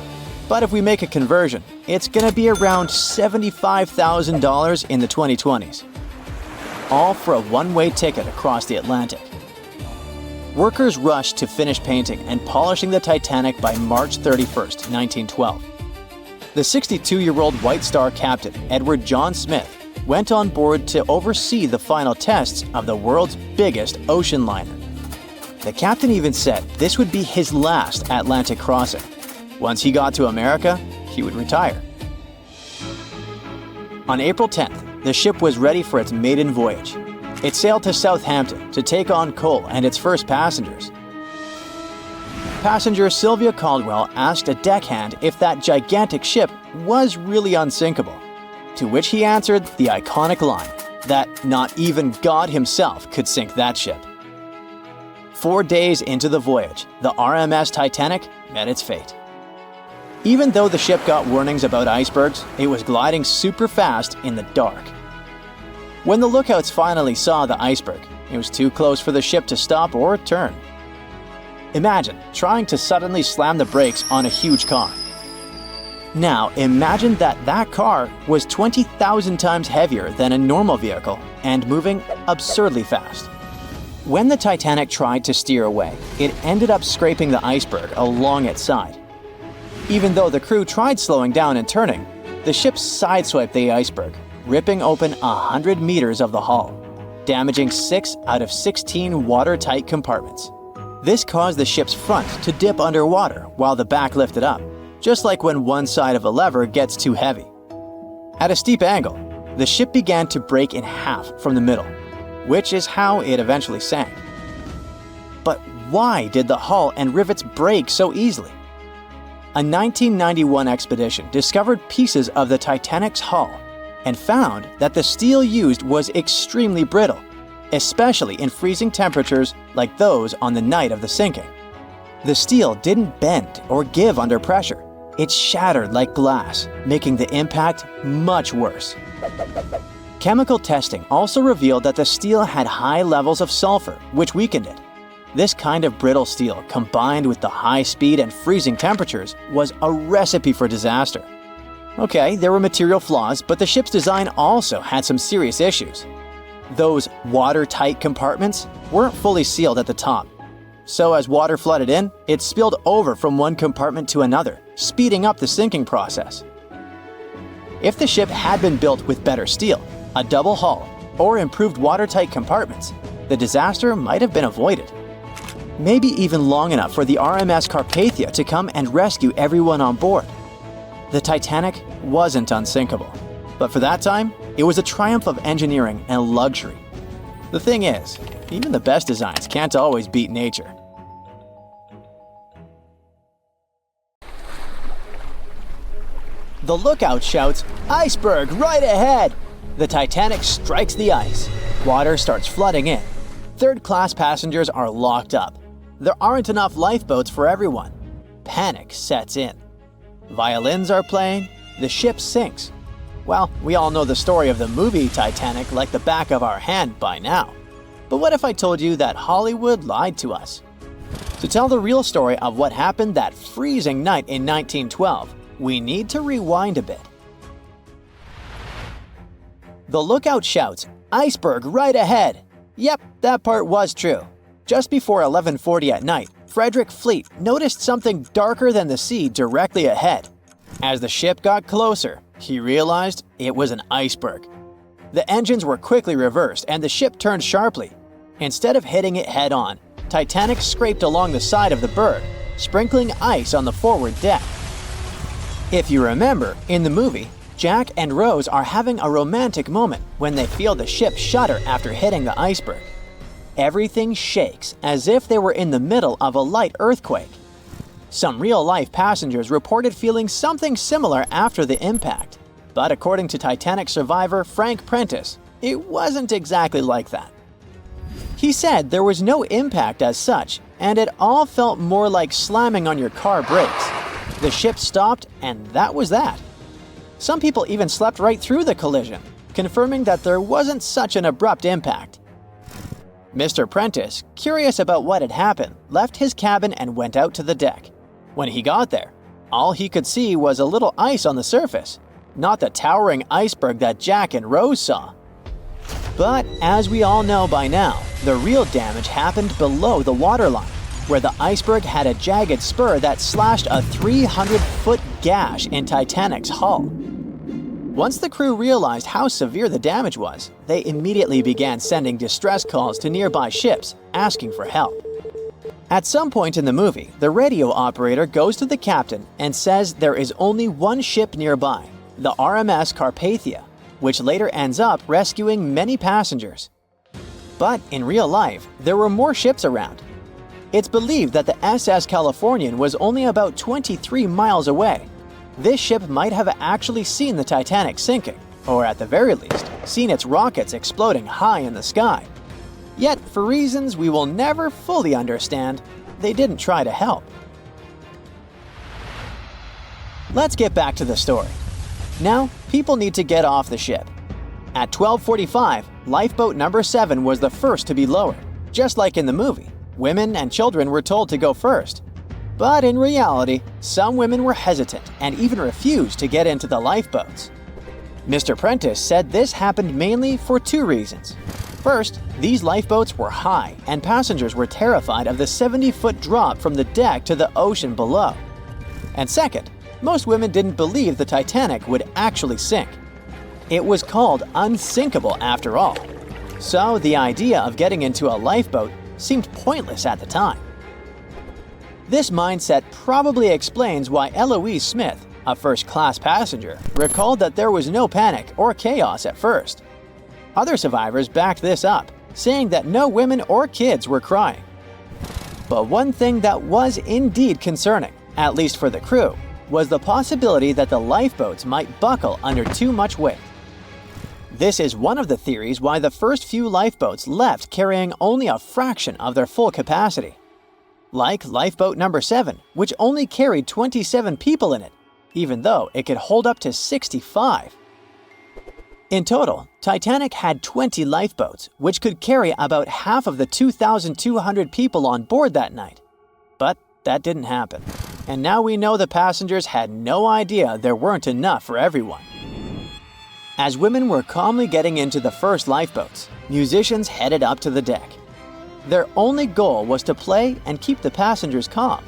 But if we make a conversion, it's gonna be around $75,000 in the 2020s. All for a one-way ticket across the Atlantic. Workers rushed to finish painting and polishing the Titanic by March 31st, 1912. The 62-year-old White Star captain, Edward John Smith, went on board to oversee the final tests of the world's biggest ocean liner. The captain even said this would be his last Atlantic crossing. Once he got to America, he would retire. On April 10th, the ship was ready for its maiden voyage. It sailed to Southampton to take on coal and its first passengers. Passenger Sylvia Caldwell asked a deckhand if that gigantic ship was really unsinkable, to which he answered the iconic line that not even God himself could sink that ship. 4 days into the voyage, the RMS Titanic met its fate. Even though the ship got warnings about icebergs, it was gliding super fast in the dark. When the lookouts finally saw the iceberg, it was too close for the ship to stop or turn. Imagine trying to suddenly slam the brakes on a huge car. Now imagine that car was 20,000 times heavier than a normal vehicle and moving absurdly fast. When the Titanic tried to steer away, it ended up scraping the iceberg along its side. Even though the crew tried slowing down and turning, the ship sideswiped the iceberg, ripping open 100 meters of the hull, damaging 6 out of 16 watertight compartments. This caused the ship's front to dip underwater while the back lifted up, just like when one side of a lever gets too heavy. At a steep angle, the ship began to break in half from the middle, which is how it eventually sank. But why did the hull and rivets break so easily? A 1991 expedition discovered pieces of the Titanic's hull and found that the steel used was extremely brittle, especially in freezing temperatures like those on the night of the sinking. The steel didn't bend or give under pressure. It shattered like glass, making the impact much worse. Chemical testing also revealed that the steel had high levels of sulfur, which weakened it. This kind of brittle steel, combined with the high speed and freezing temperatures, was a recipe for disaster. Okay, there were material flaws, but the ship's design also had some serious issues. Those watertight compartments weren't fully sealed at the top. So as water flooded in, it spilled over from one compartment to another, speeding up the sinking process. If the ship had been built with better steel, a double hull, or improved watertight compartments, the disaster might have been avoided. Maybe even long enough for the RMS Carpathia to come and rescue everyone on board. The Titanic wasn't unsinkable, but for that time, it was a triumph of engineering and luxury. The thing is, even the best designs can't always beat nature. The lookout shouts, "Iceberg right ahead!" The Titanic strikes the ice. Water starts flooding in. Third-class passengers are locked up. There aren't enough lifeboats for everyone. Panic sets in. Violins are playing. The ship sinks. Well, we all know the story of the movie Titanic like the back of our hand by now. But what if I told you that Hollywood lied to us? To tell the real story of what happened that freezing night in 1912, we need to rewind a bit. The lookout shouts, "Iceberg right ahead!" Yep, that part was true. Just before 11:40 at night, Frederick Fleet noticed something darker than the sea directly ahead. As the ship got closer, he realized it was an iceberg. The engines were quickly reversed and the ship turned sharply. Instead of hitting it head-on, Titanic scraped along the side of the berg, sprinkling ice on the forward deck. If you remember, in the movie, Jack and Rose are having a romantic moment when they feel the ship shudder after hitting the iceberg. Everything shakes as if they were in the middle of a light earthquake. Some real-life passengers reported feeling something similar after the impact, but according to Titanic survivor Frank Prentice, it wasn't exactly like that. He said there was no impact as such, and it all felt more like slamming on your car brakes. The ship stopped, and that was that. Some people even slept right through the collision, confirming that there wasn't such an abrupt impact. Mr. Prentice, curious about what had happened, left his cabin and went out to the deck. When he got there, all he could see was a little ice on the surface, not the towering iceberg that Jack and Rose saw. But as we all know by now, the real damage happened below the waterline, where the iceberg had a jagged spur that slashed a 300-foot gash in Titanic's hull. Once the crew realized how severe the damage was, they immediately began sending distress calls to nearby ships, asking for help. At some point in the movie, the radio operator goes to the captain and says there is only one ship nearby, the RMS Carpathia, which later ends up rescuing many passengers. But in real life, there were more ships around. It's believed that the SS Californian was only about 23 miles away. This ship might have actually seen the Titanic sinking, or at the very least, seen its rockets exploding high in the sky. Yet, for reasons we will never fully understand, they didn't try to help. Let's get back to the story. Now, people need to get off the ship. At 12:45, lifeboat number 7 was the first to be lowered. Just like in the movie, women and children were told to go first. But in reality, some women were hesitant and even refused to get into the lifeboats. Mr. Prentice said this happened mainly for two reasons. First, these lifeboats were high and passengers were terrified of the 70-foot drop from the deck to the ocean below. And second, most women didn't believe the Titanic would actually sink. It was called unsinkable after all. So the idea of getting into a lifeboat seemed pointless at the time. This mindset probably explains why Eloise Smith, a first-class passenger, recalled that there was no panic or chaos at first. Other survivors backed this up, saying that no women or kids were crying. But one thing that was indeed concerning, at least for the crew, was the possibility that the lifeboats might buckle under too much weight. This is one of the theories why the first few lifeboats left carrying only a fraction of their full capacity. Like lifeboat number 7, which only carried 27 people in it, even though it could hold up to 65. In total, Titanic had 20 lifeboats, which could carry about half of the 2,200 people on board that night. But that didn't happen. And now we know the passengers had no idea there weren't enough for everyone. As women were calmly getting into the first lifeboats, musicians headed up to the deck. Their only goal was to play and keep the passengers calm.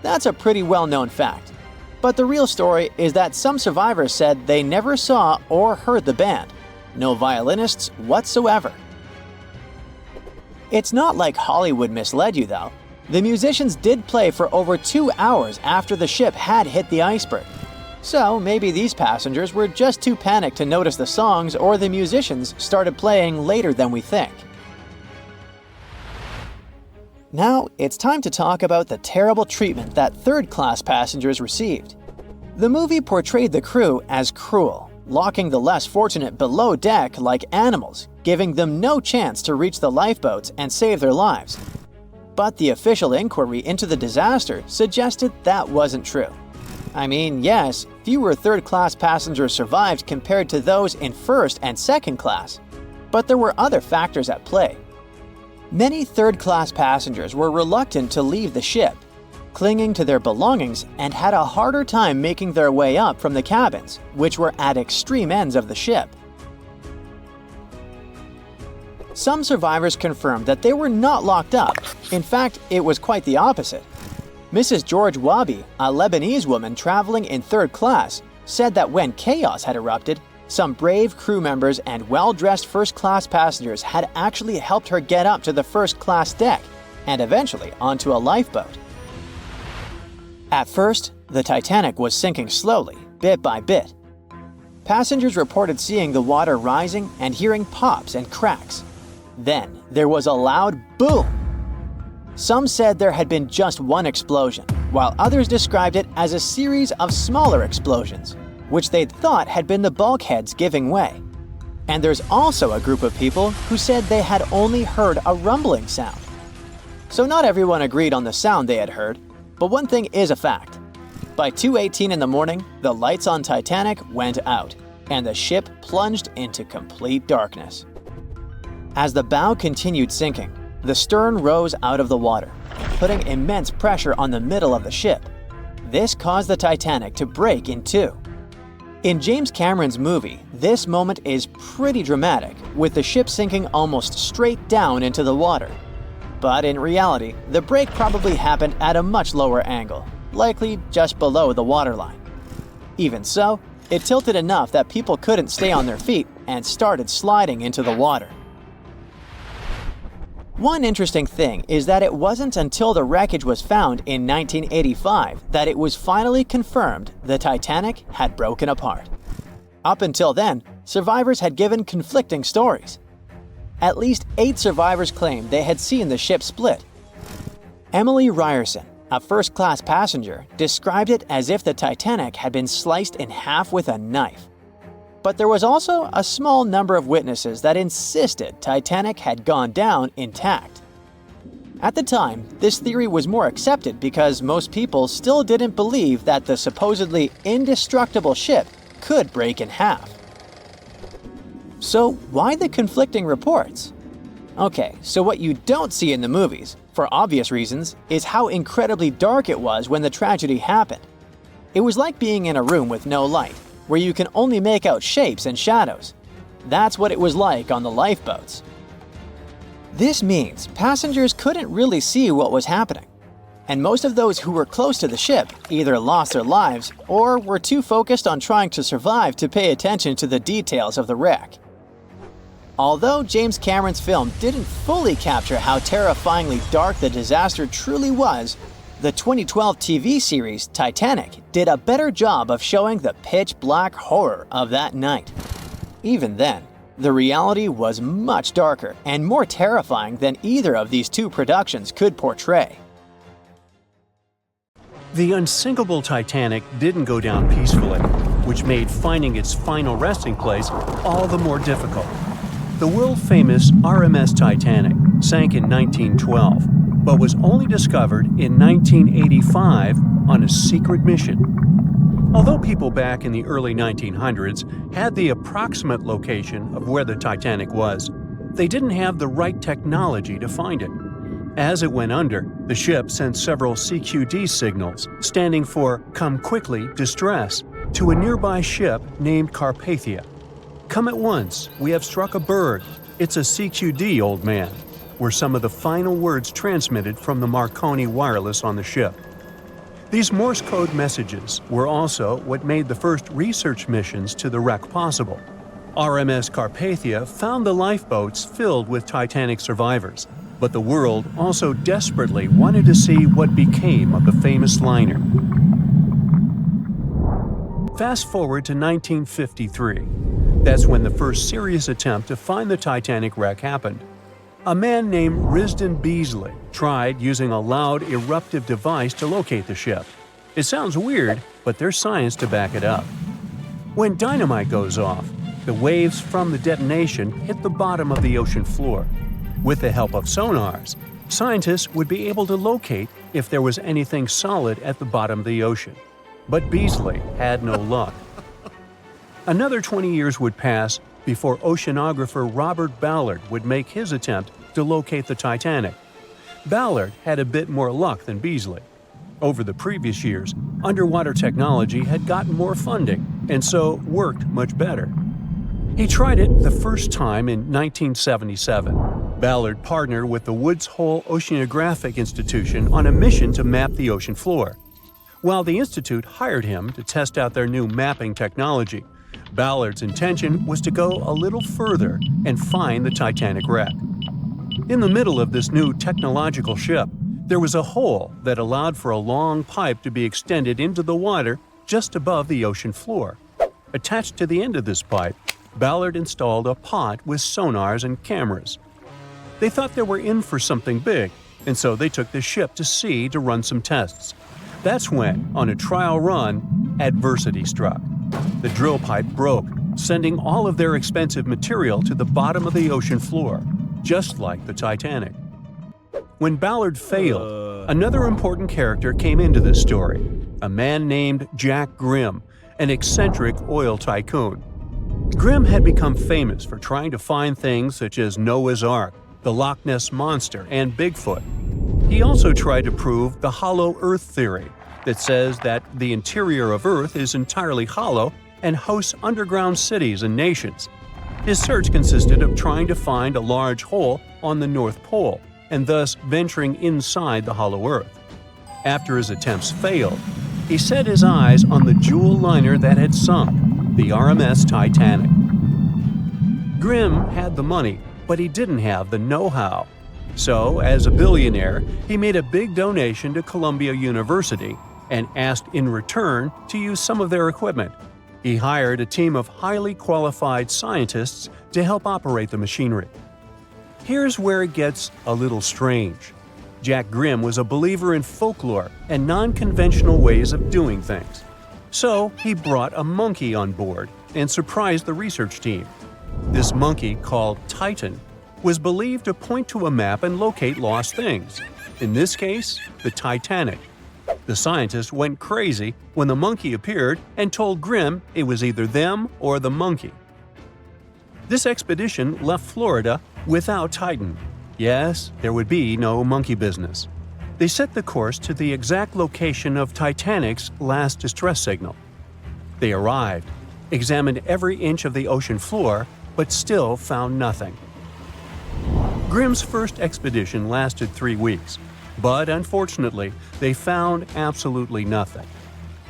That's a pretty well-known fact. But the real story is that some survivors said they never saw or heard the band. No violinists whatsoever. It's not like Hollywood misled you though. The musicians did play for over 2 hours after the ship had hit the iceberg. So maybe these passengers were just too panicked to notice the songs, or the musicians started playing later than we think. Now, it's time to talk about the terrible treatment that third-class passengers received. The movie portrayed the crew as cruel, locking the less fortunate below deck like animals, giving them no chance to reach the lifeboats and save their lives. But the official inquiry into the disaster suggested that wasn't true. I mean, yes, fewer third-class passengers survived compared to those in first and second class, but there were other factors at play. Many third-class passengers were reluctant to leave the ship, clinging to their belongings, and had a harder time making their way up from the cabins, which were at extreme ends of the ship. Some survivors confirmed that they were not locked up. In fact, it was quite the opposite. Mrs. George Wabi, a Lebanese woman traveling in third class, said that when chaos had erupted, some brave crew members and well-dressed first-class passengers had actually helped her get up to the first-class deck and eventually onto a lifeboat. At first, the Titanic was sinking slowly, bit by bit. Passengers reported seeing the water rising and hearing pops and cracks. Then, there was a loud boom. Some said there had been just one explosion, while others described it as a series of smaller explosions, which they'd thought had been the bulkheads giving way. And there's also a group of people who said they had only heard a rumbling sound. So not everyone agreed on the sound they had heard, but one thing is a fact. By 2:18 in the morning, the lights on Titanic went out, and the ship plunged into complete darkness. As the bow continued sinking, the stern rose out of the water, putting immense pressure on the middle of the ship. This caused the Titanic to break in two. In James Cameron's movie, this moment is pretty dramatic, with the ship sinking almost straight down into the water. But in reality, the break probably happened at a much lower angle, likely just below the waterline. Even so, it tilted enough that people couldn't stay on their feet and started sliding into the water. One interesting thing is that it wasn't until the wreckage was found in 1985 that it was finally confirmed the Titanic had broken apart. Up until then, survivors had given conflicting stories. At least 8 survivors claimed they had seen the ship split. Emily Ryerson, a first-class passenger, described it as if the Titanic had been sliced in half with a knife. But there was also a small number of witnesses that insisted Titanic had gone down intact. At the time, this theory was more accepted because most people still didn't believe that the supposedly indestructible ship could break in half. So why the conflicting reports? Okay, so what you don't see in the movies, for obvious reasons, is how incredibly dark it was when the tragedy happened. It was like being in a room with no light, where you can only make out shapes and shadows. That's what it was like on the lifeboats. This means passengers couldn't really see what was happening. And most of those who were close to the ship either lost their lives or were too focused on trying to survive to pay attention to the details of the wreck. Although James Cameron's film didn't fully capture how terrifyingly dark the disaster truly was, the 2012 TV series Titanic did a better job of showing the pitch-black horror of that night. Even then, the reality was much darker and more terrifying than either of these two productions could portray. The unsinkable Titanic didn't go down peacefully, which made finding its final resting place all the more difficult. The world-famous RMS Titanic sank in 1912, but was only discovered in 1985 on a secret mission. Although people back in the early 1900s had the approximate location of where the Titanic was, they didn't have the right technology to find it. As it went under, the ship sent several CQD signals, standing for Come Quickly, Distress, to a nearby ship named Carpathia. Come at once, we have struck a berg. It's a CQD, old man, were some of the final words transmitted from the Marconi wireless on the ship. These Morse code messages were also what made the first research missions to the wreck possible. RMS Carpathia found the lifeboats filled with Titanic survivors, but the world also desperately wanted to see what became of the famous liner. Fast forward to 1953. That's when the first serious attempt to find the Titanic wreck happened. A man named Risdon Beasley tried using a loud eruptive device to locate the ship. It sounds weird, but there's science to back it up. When dynamite goes off, the waves from the detonation hit the bottom of the ocean floor. With the help of sonars, scientists would be able to locate if there was anything solid at the bottom of the ocean. But Beasley had no luck. Another 20 years would pass before oceanographer Robert Ballard would make his attempt to locate the Titanic. Ballard had a bit more luck than Beasley. Over the previous years, underwater technology had gotten more funding and so worked much better. He tried it the first time in 1977. Ballard partnered with the Woods Hole Oceanographic Institution on a mission to map the ocean floor. While the institute hired him to test out their new mapping technology, Ballard's intention was to go a little further and find the Titanic wreck. In the middle of this new technological ship, there was a hole that allowed for a long pipe to be extended into the water just above the ocean floor. Attached to the end of this pipe, Ballard installed a pod with sonars and cameras. They thought they were in for something big, and so they took the ship to sea to run some tests. That's when, on a trial run, adversity struck. The drill pipe broke, sending all of their expensive material to the bottom of the ocean floor, just like the Titanic. When Ballard failed, another important character came into this story, a man named Jack Grimm, an eccentric oil tycoon. Grimm had become famous for trying to find things such as Noah's Ark, the Loch Ness Monster, and Bigfoot. He also tried to prove the hollow Earth theory that says that the interior of Earth is entirely hollow and hosts underground cities and nations. His search consisted of trying to find a large hole on the North Pole and thus venturing inside the hollow Earth. After his attempts failed, he set his eyes on the jewel liner that had sunk, the RMS Titanic. Grimm had the money, but he didn't have the know-how. So, as a billionaire, he made a big donation to Columbia University and asked in return to use some of their equipment. He hired a team of highly qualified scientists to help operate the machinery. Here's where it gets a little strange. Jack Grimm was a believer in folklore and non-conventional ways of doing things. So he brought a monkey on board and surprised the research team. This monkey, called Titan, was believed to point to a map and locate lost things. In this case, the Titanic. The scientists went crazy when the monkey appeared and told Grimm it was either them or the monkey. This expedition left Florida without Titan. Yes, there would be no monkey business. They set the course to the exact location of Titanic's last distress signal. They arrived, examined every inch of the ocean floor, but still found nothing. Grimm's first expedition lasted 3 weeks, but unfortunately, they found absolutely nothing.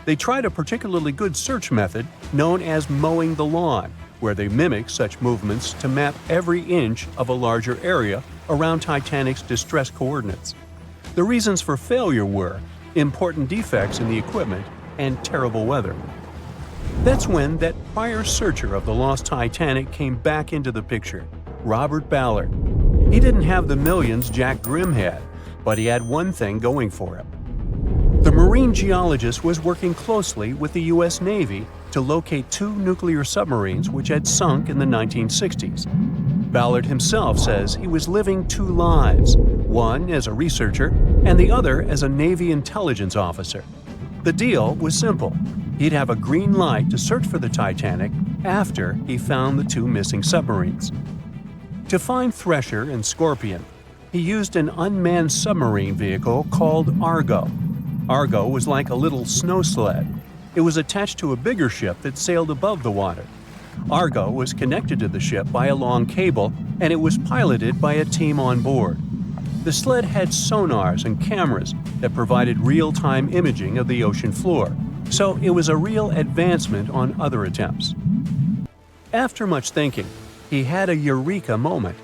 They tried a particularly good search method known as mowing the lawn, where they mimic such movements to map every inch of a larger area around Titanic's distress coordinates. The reasons for failure were important defects in the equipment and terrible weather. That's when that prior searcher of the lost Titanic came back into the picture, Robert Ballard. He didn't have the millions Jack Grimm had, but he had one thing going for him. The Marine marine geologist was working closely with the U.S. Navy to locate 2 nuclear submarines which had sunk in the 1960s. Ballard himself says he was living 2 lives, one as a researcher and the other as a Navy intelligence officer. The deal was simple. He'd have a green light to search for the Titanic after he found the 2 missing submarines. To find Thresher and Scorpion, he used an unmanned submarine vehicle called Argo. Argo was like a little snow sled. It was attached to a bigger ship that sailed above the water. Argo was connected to the ship by a long cable, and it was piloted by a team on board. The sled had sonars and cameras that provided real-time imaging of the ocean floor, so it was a real advancement on other attempts. After much thinking, he had a eureka moment.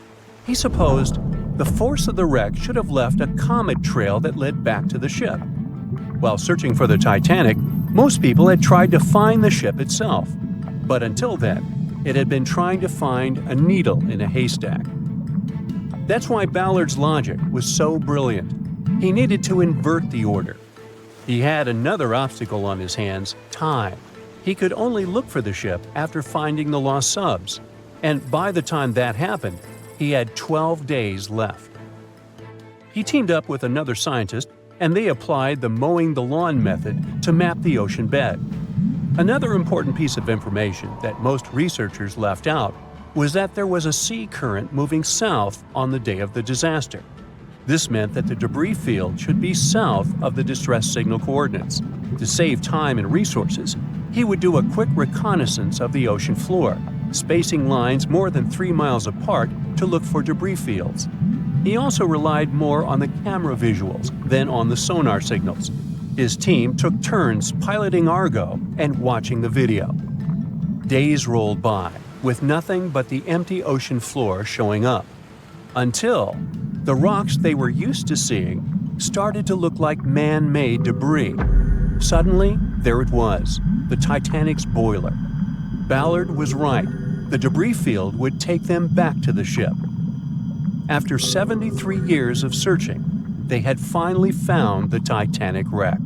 He supposed the force of the wreck should have left a comet trail that led back to the ship. While searching for the Titanic, most people had tried to find the ship itself. But until then, it had been trying to find a needle in a haystack. That's why Ballard's logic was so brilliant. He needed to invert the order. He had another obstacle on his hands: time. He could only look for the ship after finding the lost subs. And by the time that happened, he had 12 days left. He teamed up with another scientist, and they applied the mowing the lawn method to map the ocean bed. Another important piece of information that most researchers left out was that there was a sea current moving south on the day of the disaster. This meant that the debris field should be south of the distress signal coordinates. To save time and resources, he would do a quick reconnaissance of the ocean floor, spacing lines more than 3 miles apart to look for debris fields. He also relied more on the camera visuals than on the sonar signals. His team took turns piloting Argo and watching the video. Days rolled by, with nothing but the empty ocean floor showing up, until the rocks they were used to seeing started to look like man-made debris. Suddenly, there it was, the Titanic's boiler. Ballard was right. The debris field would take them back to the ship. After 73 years of searching, they had finally found the Titanic wreck.